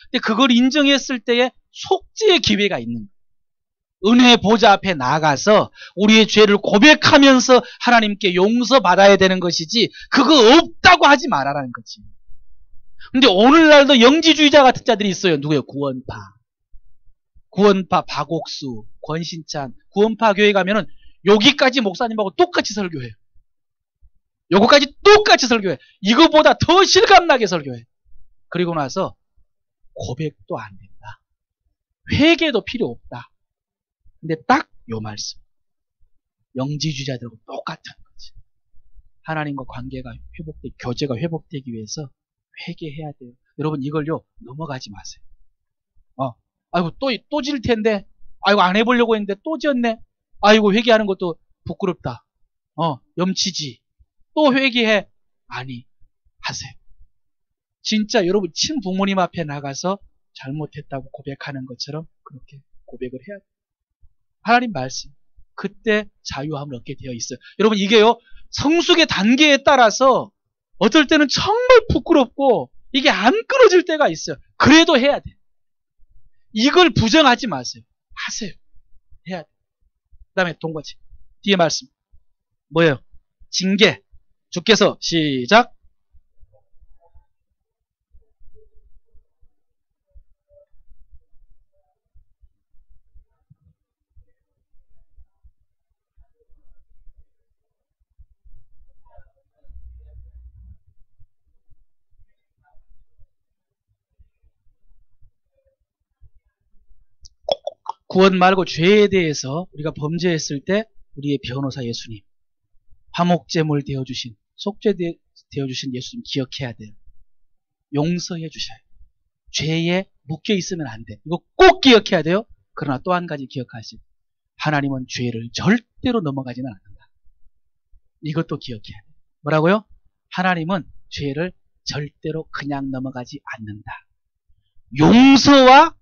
근데 그걸 인정했을 때에 속죄의 기회가 있는 거야. 은혜 보좌 앞에 나가서 우리의 죄를 고백하면서 하나님께 용서받아야 되는 것이지 그거 없다고 하지 말아라는 거지. 근데 오늘날도 영지주의자 같은 자들이 있어요. 누구예요? 구원파 박옥수, 권신찬, 구원파 교회 가면은 여기까지 목사님하고 똑같이 설교해요. 요거까지 똑같이 설교해. 이거보다 더 실감나게 설교해. 그리고 나서 고백도 안 된다. 회개도 필요 없다. 근데 딱 요 말씀. 영지주의자들하고 똑같은 거지. 하나님과 관계가 교제가 회복되기 위해서 회개해야 돼요. 여러분 이걸요 넘어가지 마세요. 아이고 또 질 텐데. 아이고 안 해보려고 했는데 또 지었네. 아이고 회개하는 것도 부끄럽다. 염치지. 또 회개해. 아니, 하세요. 진짜 여러분 친부모님 앞에 나가서 잘못했다고 고백하는 것처럼 그렇게 고백을 해야 돼요. 하나님 말씀. 그때 자유함을 얻게 되어 있어요. 여러분 이게요 성숙의 단계에 따라서 어떨 때는 정말 부끄럽고 이게 안 끊어질 때가 있어요. 그래도 해야 돼. 이걸 부정하지 마세요. 하세요. 해야 돼. 그 다음에 동거지. 뒤에 말씀. 뭐예요? 징계. 주께서 시작. 구원 말고 죄에 대해서 우리가 범죄했을 때 우리의 변호사 예수님, 화목제물 되어주신, 속죄 되어주신 예수님 기억해야 돼요. 용서해 주셔요. 죄에 묶여 있으면 안 돼. 이거 꼭 기억해야 돼요. 그러나 또 한 가지 기억하시오. 하나님은 죄를 절대로 넘어가지는 않는다. 이것도 기억해야 돼요. 뭐라고요? 하나님은 죄를 절대로 그냥 넘어가지 않는다. 용서와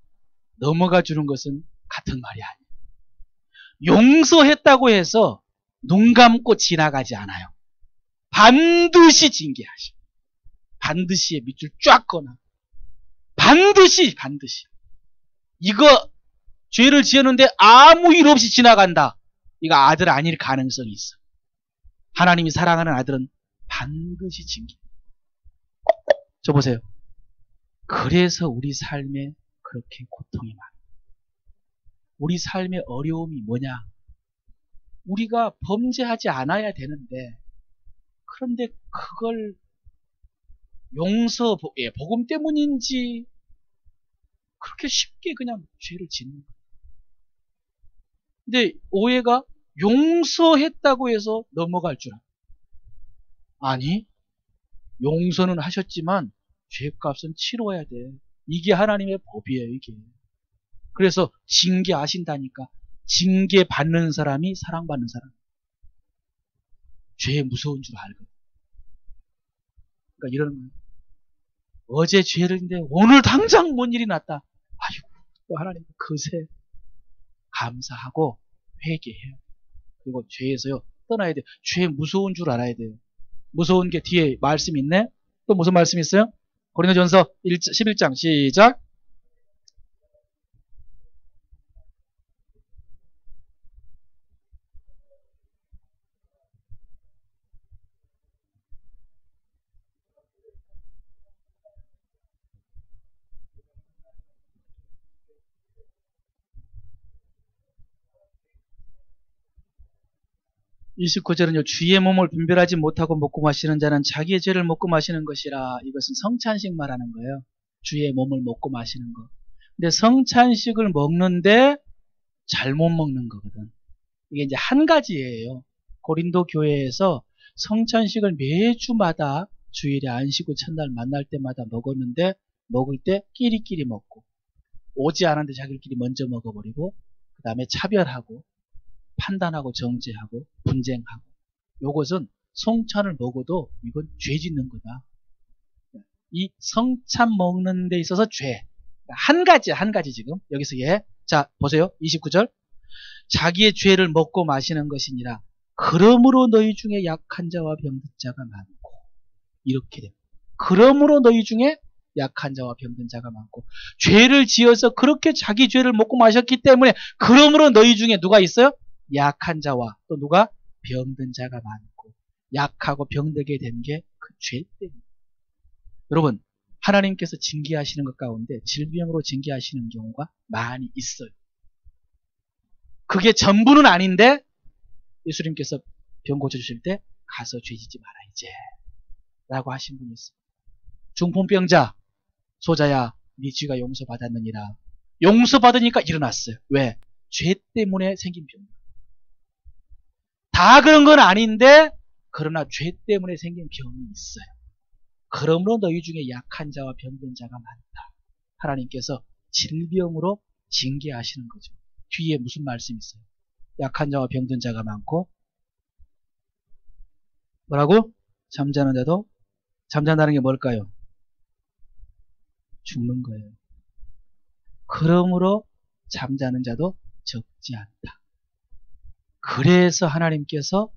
넘어가 주는 것은 같은 말이 아니에요. 용서했다고 해서 눈 감고 지나가지 않아요. 반드시 징계하셔. 반드시의 밑줄 쫙 꺼나. 반드시. 이거 죄를 지었는데 아무 일 없이 지나간다. 이거 아들 아닐 가능성이 있어. 하나님이 사랑하는 아들은 반드시 징계. 저 보세요. 그래서 우리 삶에 그렇게 고통이 많아. 우리 삶의 어려움이 뭐냐? 우리가 범죄하지 않아야 되는데, 그런데 그걸 복음 때문인지 그렇게 쉽게 그냥 죄를 짓는 거예요. 근데 오해가 용서했다고 해서 넘어갈 줄 알아. 아니, 용서는 하셨지만 죄값은 치러야 돼. 이게 하나님의 법이에요, 이게. 그래서 징계하신다니까. 징계 받는 사람이 사랑받는 사람. 죄 무서운 줄 알거든. 그러니까 이러는 거예요. 어제 죄를 했는데 오늘 당장 뭔 일이 났다. 아이고, 또 하나님 그새 감사하고 회개해요. 그리고 죄에서요 떠나야 돼요. 죄 무서운 줄 알아야 돼요. 무서운 게 뒤에 말씀 있네. 또 무슨 말씀 있어요? 고린도전서 11장 시작. 이9 9절은요, 주의 몸을 분별하지 못하고 먹고 마시는 자는 자기의 죄를 먹고 마시는 것이라. 이것은 성찬식 말하는 거예요. 주의 몸을 먹고 마시는 거. 근데 성찬식을 먹는데 잘못 먹는 거거든. 이게 이제 한 가지예요. 고린도 교회에서 성찬식을 매주마다 주일에 안식 후 첫날 만날 때마다 먹었는데, 먹을 때 끼리끼리 먹고, 오지 않았는데 자기들끼리 먼저 먹어버리고, 그 다음에 차별하고, 판단하고 정죄하고 분쟁하고. 요것은 성찬을 먹어도 이건 죄 짓는 거다. 이 성찬 먹는 데 있어서 죄. 한 가지 지금. 여기서 자, 보세요. 29절. 자기의 죄를 먹고 마시는 것이니라. 그러므로 너희 중에 약한 자와 병든 자가 많고. 이렇게 됩니다. 그러므로 너희 중에 약한 자와 병든 자가 많고. 죄를 지어서 그렇게 자기 죄를 먹고 마셨기 때문에, 그러므로 너희 중에 누가 있어요? 약한 자와 또 누가? 병든 자가 많고. 약하고 병들게 된 게 그 죄 때문에. 여러분, 하나님께서 징계하시는 것 가운데 질병으로 징계하시는 경우가 많이 있어요. 그게 전부는 아닌데 예수님께서 병 고쳐주실 때 가서 죄지지 마라 이제 라고 하신 분이 있어요. 중풍병자, 소자야 네 죄가 용서받았느니라. 용서받으니까 일어났어요. 왜? 죄 때문에 생긴 병. 다 그런 건 아닌데, 그러나 죄 때문에 생긴 병이 있어요. 그러므로 너희 중에 약한 자와 병든 자가 많다. 하나님께서 질병으로 징계하시는 거죠. 뒤에 무슨 말씀이 있어요? 약한 자와 병든 자가 많고, 뭐라고? 잠자는 자도, 잠잔다는 게 뭘까요? 죽는 거예요. 그러므로 잠자는 자도 적지 않다. 그래서 하나님께서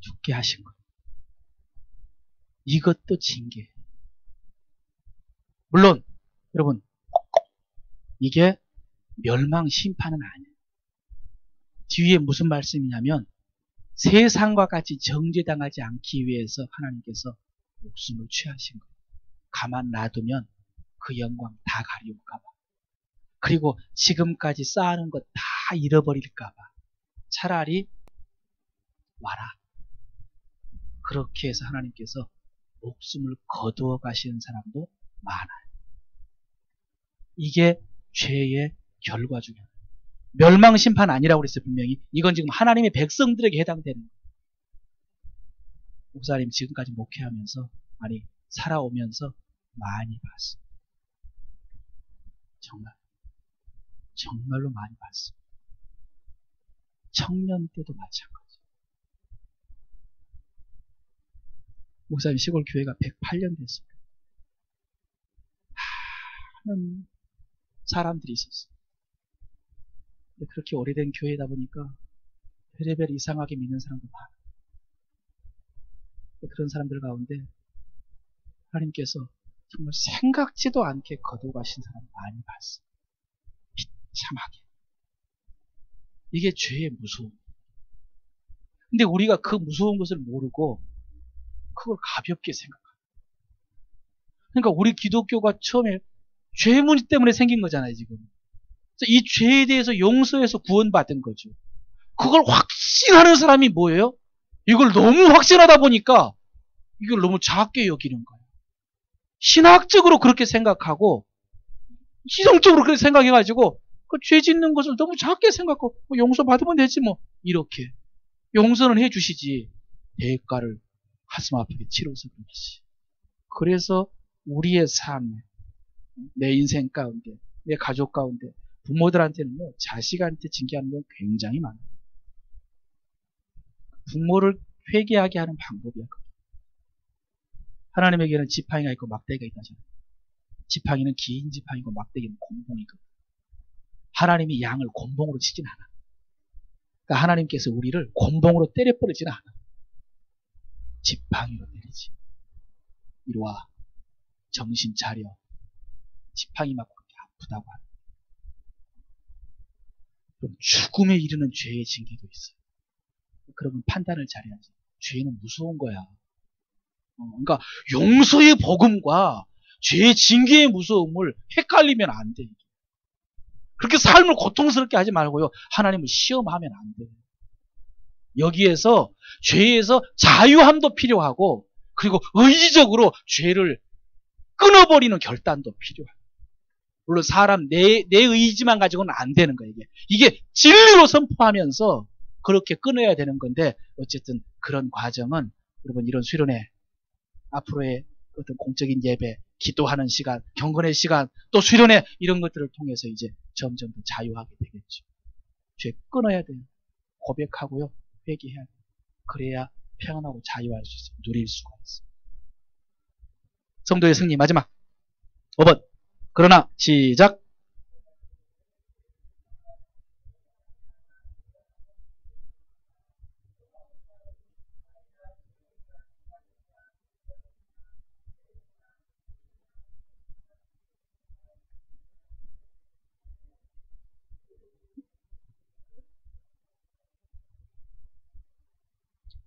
죽게 하신 거예요. 이것도 징계예요. 물론 여러분, 이게 멸망 심판은 아니에요. 뒤에 무슨 말씀이냐면, 세상과 같이 정죄당하지 않기 위해서 하나님께서 목숨을 취하신 거예요. 가만 놔두면 그 영광 다 가리울까봐. 그리고 지금까지 쌓아놓은 것 다 잃어버릴까봐. 차라리 와라. 그렇게 해서 하나님께서 목숨을 거두어 가시는 사람도 많아요. 이게 죄의 결과 중에 하나예요. 멸망 심판 아니라고 그랬어요, 분명히. 이건 지금 하나님의 백성들에게 해당되는 거예요. 목사님 지금까지 목회하면서, 아니 살아오면서 많이 봤어요. 정말로 많이 봤어요. 청년 때도 마찬가지. 목사님 시골 교회가 108년 됐습니다. 많은 사람들이 있었어요. 근데 그렇게 오래된 교회다 보니까 별의별 이상하게 믿는 사람도 많아요. 그런 사람들 가운데 하나님께서 정말 생각지도 않게 거둬가신 사람 많이 봤어요. 비참하게. 이게 죄의 무서움. 근데 우리가 그 무서운 것을 모르고 그걸 가볍게 생각합니다. 그러니까 우리 기독교가 처음에 죄 문제 때문에 생긴 거잖아요, 지금. 이 죄에 대해서 용서해서 구원받은 거죠. 그걸 확신하는 사람이 뭐예요? 이걸 너무 확신하다 보니까 이걸 너무 작게 여기는 거예요. 신학적으로 그렇게 생각하고 이성적으로 그렇게 생각해가지고 그 죄 짓는 것을 너무 작게 생각하고 뭐 용서받으면 되지 뭐 이렇게 용서는 해주시지 대가를 가슴 아프게 치러서 그렇지. 그래서 우리의 삶에 내 인생 가운데 내 가족 가운데 부모들한테는요 자식한테 징계하는 건 굉장히 많아요. 부모를 회개하게 하는 방법이야. 하나님에게는 지팡이가 있고 막대기가 있다잖아요. 지팡이는 긴 지팡이고 막대기는 곤봉이거든. 하나님이 양을 곤봉으로 치진 않아. 그러니까 하나님께서 우리를 곤봉으로 때려버리진 않아. 지팡이로 때리지. 이리와 정신 차려. 지팡이 맞고 그렇게 아프다고 하는. 그럼 죽음에 이르는 죄의 징계도 있어요. 그러면 판단을 잘해야지. 죄는 무서운 거야. 그러니까 용서의 복음과 죄의 징계의 무서움을 헷갈리면 안 돼. 그렇게 삶을 고통스럽게 하지 말고요. 하나님을 시험하면 안 돼요. 여기에서 죄에서 자유함도 필요하고 그리고 의지적으로 죄를 끊어버리는 결단도 필요해요. 물론 사람 내 의지만 가지고는 안 되는 거예요. 이게 진리로 선포하면서 그렇게 끊어야 되는 건데 어쨌든 그런 과정은 여러분 이런 수련회 앞으로의 어떤 공적인 예배, 기도하는 시간, 경건의 시간, 또 수련회 이런 것들을 통해서 이제 점점 더 자유하게 되겠죠. 죄 끊어야 돼요. 고백하고요. 회개해야 돼요. 그래야 평안하고 자유할 수 있어요. 누릴 수가 있어요. 성도의 승리 마지막 5번. 그러나 시작.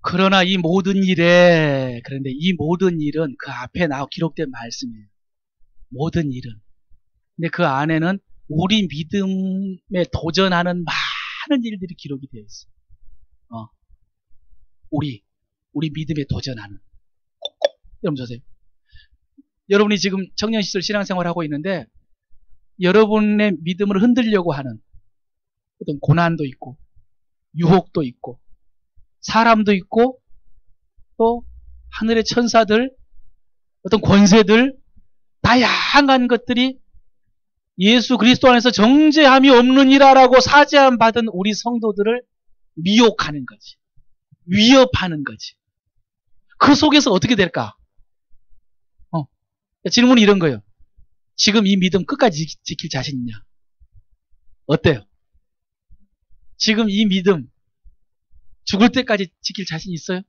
그러나 이 모든 일에 그런데 이 모든 일은 그 앞에 기록된 말씀이에요. 모든 일은. 근데 그 안에는 우리 믿음에 도전하는 많은 일들이 기록이 되어 있어요. 우리 믿음에 도전하는. 여러분 보세요. 여러분이 지금 청년시절 신앙생활을 하고 있는데 여러분의 믿음을 흔들려고 하는 어떤 고난도 있고 유혹도 있고 사람도 있고 또 하늘의 천사들 어떤 권세들 다양한 것들이 예수 그리스도 안에서 정죄함이 없느니라라고 사죄함 받은 우리 성도들을 미혹하는 거지. 위협하는 거지. 그 속에서 어떻게 될까? 질문이 이런 거예요. 지금 이 믿음 끝까지 지킬 자신 있냐? 어때요? 지금 이 믿음 죽을 때까지 지킬 자신 있어요?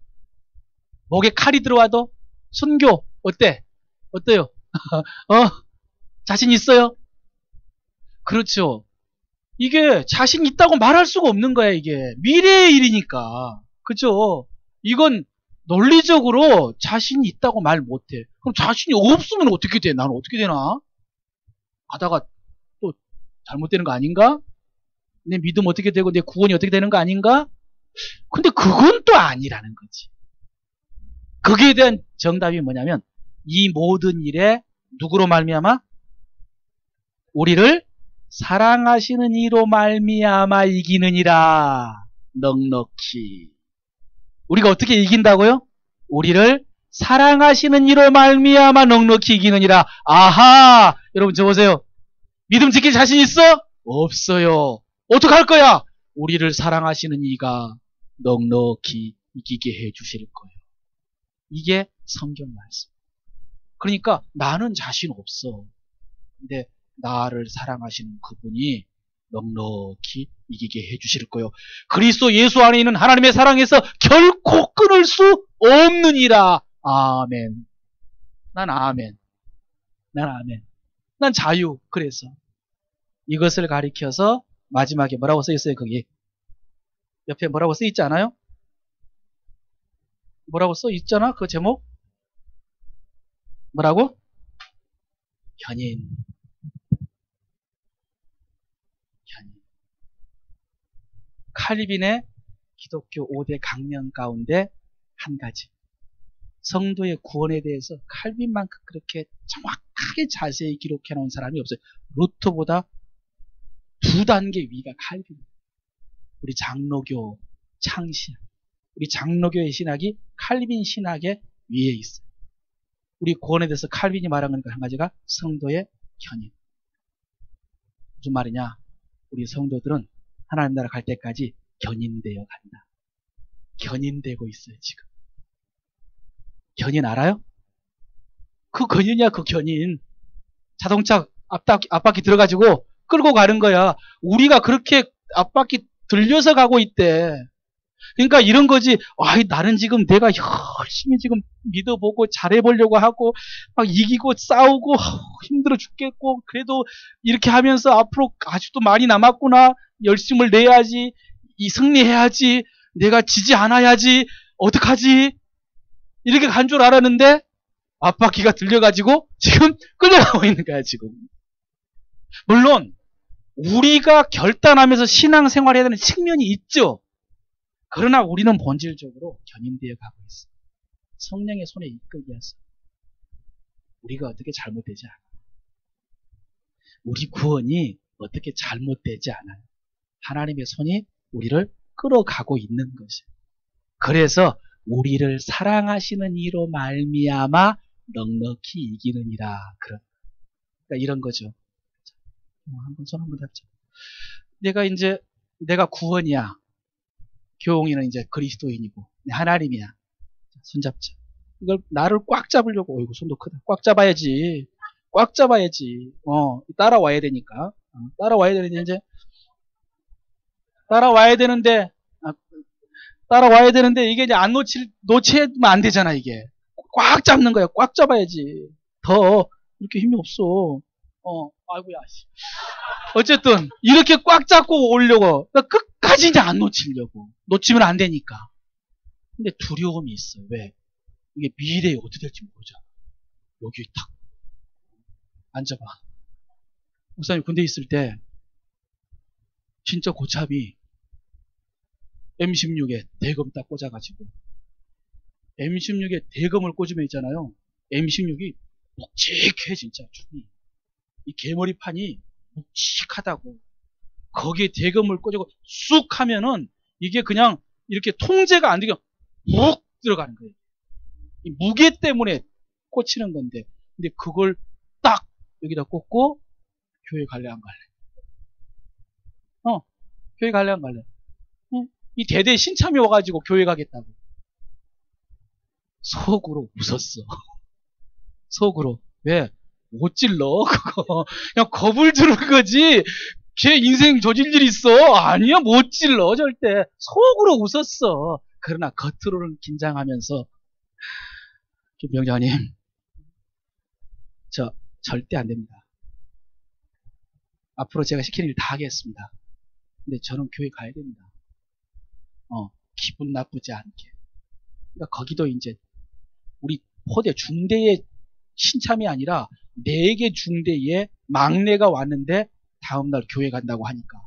목에 칼이 들어와도 순교 어때? 어때요? 자신 있어요? 그렇죠. 이게 자신 있다고 말할 수가 없는 거야, 이게. 미래의 일이니까. 그죠? 이건 논리적으로 자신이 있다고 말 못해. 그럼 자신이 없으면 어떻게 돼? 나는 어떻게 되나? 하다가 또 잘못되는 거 아닌가? 내 믿음 어떻게 되고 내 구원이 어떻게 되는 거 아닌가? 근데 그건 또 아니라는 거지. 거기에 대한 정답이 뭐냐면 이 모든 일에 누구로 말미암아? 우리를 사랑하시는 이로 말미암아 이기느니라. 넉넉히. 우리가 어떻게 이긴다고요? 우리를 사랑하시는 이로 말미암아 넉넉히 이기느니라. 아하! 여러분 저 보세요. 믿음 지킬 자신 있어? 없어요. 어떡할 거야? 우리를 사랑하시는 이가 넉넉히 이기게 해 주실 거예요. 이게 성경 말씀. 그러니까 나는 자신 없어. 근데 나를 사랑하시는 그분이 넉넉히 이기게 해주실 거요. 그리스도 예수 안에 있는 하나님의 사랑에서 결코 끊을 수 없느니라. 아멘. 난 아멘. 난 아멘. 난 자유. 그래서 이것을 가리켜서 마지막에 뭐라고 써있어요? 거기 옆에 뭐라고 써있지 않아요? 뭐라고 써있잖아? 그 제목? 뭐라고? 견인. 견인. 칼빈의 기독교 5대 강령 가운데 한 가지. 성도의 구원에 대해서 칼빈만큼 그렇게 정확하게 자세히 기록해 놓은 사람이 없어요. 루터보다 2단계 위가 칼빈. 우리 장로교 창시야. 우리 장로교의 신학이 칼빈 신학의 위에 있어요. 우리 구원에 대해서 칼빈이 말한 건 한 가지가 성도의 견인. 무슨 말이냐? 우리 성도들은 하나님 나라 갈 때까지 견인되어 간다. 견인되고 있어요, 지금. 견인 알아요? 그 견인이야, 그 견인. 자동차 앞바퀴 들어가지고 끌고 가는 거야. 우리가 그렇게 앞바퀴 들려서 가고 있대. 그러니까 이런 거지. 나는 지금 내가 열심히 지금 믿어보고 잘해보려고 하고 막 이기고 싸우고 힘들어 죽겠고 그래도 이렇게 하면서 앞으로 아직도 많이 남았구나. 열심을 내야지. 승리해야지. 내가 지지 않아야지. 어떡하지? 이렇게 간 줄 알았는데 앞바퀴가 들려가지고 지금 끌려가고 있는 거야, 지금. 물론 우리가 결단하면서 신앙생활을 해야 되는 측면이 있죠. 그러나 우리는 본질적으로 견인되어 가고 있어. 성령의 손에 이끌려서 우리가 어떻게 잘못되지 않아. 우리 구원이 어떻게 잘못되지 않아요. 하나님의 손이 우리를 끌어가고 있는 것이에요. 그래서 우리를 사랑하시는 이로 말미암아 넉넉히 이기느니라. 그러니까 이런 거죠. 손 한번 잡자. 내가 구원이야. 교홍이는 이제 그리스도인이고 하나님이야. 손잡자. 이걸 나를 꽉 잡으려고. 어이구, 손도 크다. 꽉 잡아야지. 꽉 잡아야지. 따라와야 되니까. 따라와야 되는데 이제 따라와야 되는데 이게 이제 안 놓치면 안 되잖아, 이게. 꽉 잡는 거야. 꽉 잡아야지. 더 이렇게 힘이 없어. 아이고야. 어쨌든 이렇게 꽉 잡고 오려고. 그러니까 끝까지 이제 안 놓치려고. 놓치면 안 되니까. 근데 두려움이 있어. 왜? 이게 미래에 어떻게 될지 모르잖아. 여기 탁 앉아봐. 목사님 군대 있을 때 진짜 고참이 M16에 대검 딱 꽂아가지고 M16에 대검을 꽂으면 있잖아요. M16이 묵직해 진짜 총이. 이 개머리판이 묵직하다고. 거기에 대검을 꽂고 쑥 하면은 이게 그냥 이렇게 통제가 안 되게 묵 들어가는 거예요. 이 무게 때문에 꽂히는 건데. 근데 그걸 딱 여기다 꽂고 교회 갈래 안 갈래? 교회 갈래 안 갈래? 이 대대 신참이 와가지고 교회 가겠다고. 속으로 웃었어. 속으로. 왜? 못 찔러, 그거. 그냥 겁을 주는 거지. 걔 인생 저질 일 있어? 아니야, 못 찔러, 절대. 속으로 웃었어. 그러나 겉으로는 긴장하면서, 김병장님, 절대 안 됩니다. 앞으로 제가 시키는 일 다 하겠습니다. 근데 저는 교회 가야 됩니다. 기분 나쁘지 않게. 그러니까 거기도 이제, 우리 포대 중대의 신참이 아니라 4개 중대에 막내가 왔는데 다음날 교회 간다고 하니까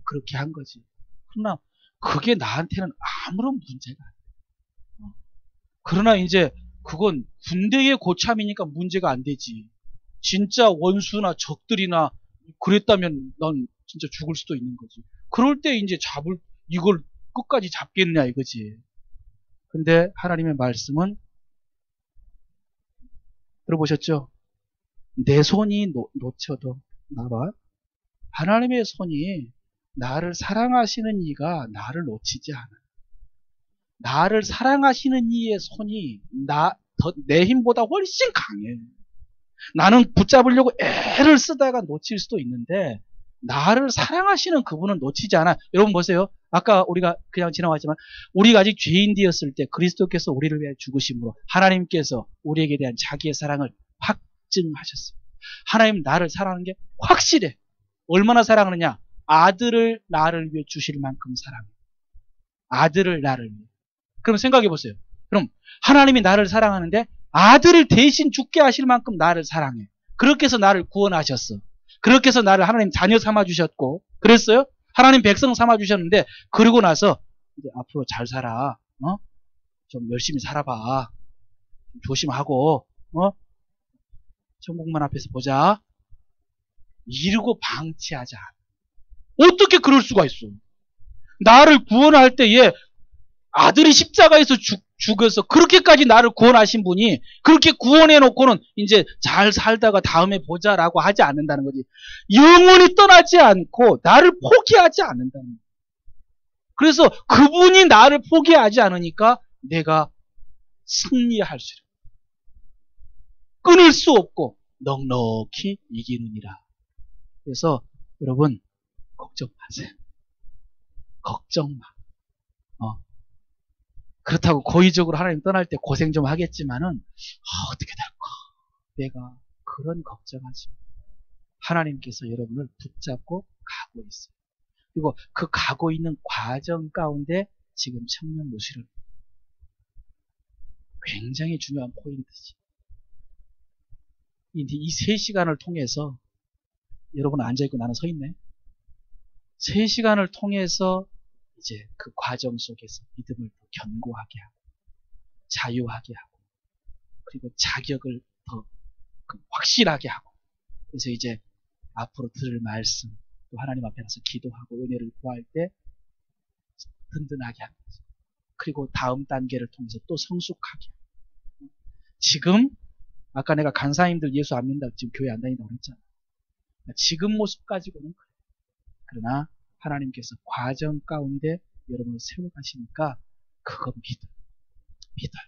그렇게 한 거지. 그러나 그게 나한테는 아무런 문제가 안 돼. 그러나 이제 그건 군대의 고참이니까 문제가 안 되지. 진짜 원수나 적들이나 그랬다면 난 진짜 죽을 수도 있는 거지. 그럴 때 이제 이걸 끝까지 잡겠냐 이거지. 근데 하나님의 말씀은 들어보셨죠? 내 손이 놓쳐도 나봐. 하나님의 손이 나를 사랑하시는 이가 나를 놓치지 않아. 나를 사랑하시는 이의 손이 내 힘보다 훨씬 강해. 나는 붙잡으려고 애를 쓰다가 놓칠 수도 있는데 나를 사랑하시는 그분은 놓치지 않아. 여러분 보세요. 아까 우리가 그냥 지나왔지만 우리가 아직 죄인 되었을 때 그리스도께서 우리를 위해 죽으심으로 하나님께서 우리에게 대한 자기의 사랑을 확증하셨어요. 하나님 나를 사랑하는 게 확실해. 얼마나 사랑하느냐? 아들을 나를 위해 주실 만큼 사랑해. 아들을 나를 위해. 그럼 생각해 보세요. 그럼 하나님이 나를 사랑하는데 아들을 대신 죽게 하실 만큼 나를 사랑해. 그렇게 해서 나를 구원하셨어. 그렇게 해서 나를 하나님 자녀 삼아주셨고 그랬어요? 하나님 백성 삼아주셨는데 그러고 나서 이제 앞으로 잘 살아. 좀 열심히 살아봐. 좀 조심하고 천국만 앞에서 보자. 이러고 방치하자. 어떻게 그럴 수가 있어? 나를 구원할 때에 아들이 십자가에서 죽어서 그렇게까지 나를 구원하신 분이 그렇게 구원해놓고는 이제 잘 살다가 다음에 보자라고 하지 않는다는 거지. 영원히 떠나지 않고 나를 포기하지 않는다는 거지. 그래서 그분이 나를 포기하지 않으니까 내가 승리할 수 있어. 끊을 수 없고 넉넉히 이기느니라. 그래서 여러분 걱정 마세요. 걱정 마. 그렇다고 고의적으로 하나님 떠날 때 고생 좀 하겠지만은 어떻게 될까? 내가 그런 걱정하지 마. 하나님께서 여러분을 붙잡고 가고 있어요. 그리고 그 가고 있는 과정 가운데 지금 청년무실은 굉장히 중요한 포인트지. 이 3시간을 통해서 여러분 앉아있고 나는 서있네. 3시간을 통해서 이제 그 과정 속에서 믿음을 더 견고하게 하고 자유하게 하고 그리고 자격을 더 확실하게 하고 그래서 이제 앞으로 들을 말씀 또 하나님 앞에 나서 기도하고 은혜를 구할 때 든든하게 하고 그리고 다음 단계를 통해서 또 성숙하게 하고 지금 아까 내가 간사님들 예수 안 믿는다고 지금 교회 안 다닌다고 그랬잖아. 지금 모습 가지고는 그래. 그러나 하나님께서 과정 가운데 여러분을 세워가시니까 그건 믿어요.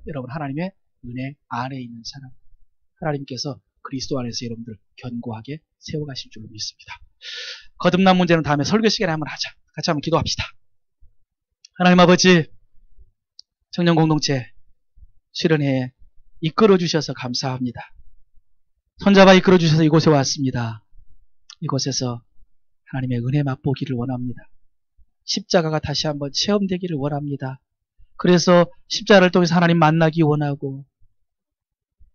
여러분 하나님의 은혜 안에 있는 사람 하나님께서 그리스도 안에서 여러분들 견고하게 세워가실 줄로 믿습니다. 거듭난 문제는 다음에 설교 시간에 한번 하자. 같이 한번 기도합시다. 하나님 아버지 청년 공동체 수련회에 이끌어 주셔서 감사합니다. 손잡아 이끌어 주셔서 이곳에 왔습니다. 이곳에서 하나님의 은혜 맛보기를 원합니다. 십자가가 다시 한번 체험되기를 원합니다. 그래서 십자가를 통해서 하나님 만나기 원하고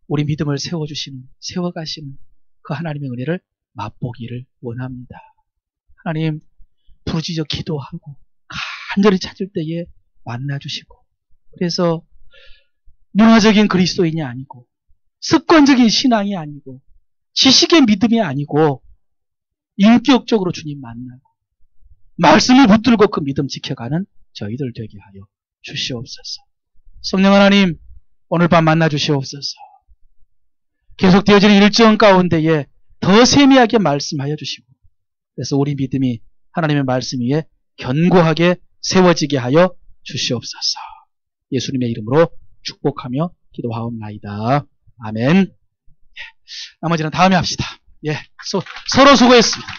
우리 믿음을 세워가시는 그 하나님의 은혜를 맛보기를 원합니다. 하나님 부르짖어 기도하고 간절히 찾을 때에 만나주시고 그래서 문화적인 그리스도인이 아니고 습관적인 신앙이 아니고 지식의 믿음이 아니고 인격적으로 주님 만나고 말씀을 붙들고 그 믿음 지켜가는 저희들 되게 하여 주시옵소서. 성령 하나님 오늘 밤 만나 주시옵소서. 계속 되어지는 일정 가운데에 더 세미하게 말씀하여 주시고 그래서 우리 믿음이 하나님의 말씀 위에 견고하게 세워지게 하여 주시옵소서. 예수님의 이름으로 축복하며 기도하옵나이다. 아멘. 나머지는 다음에 합시다. 서로 수고했습니다.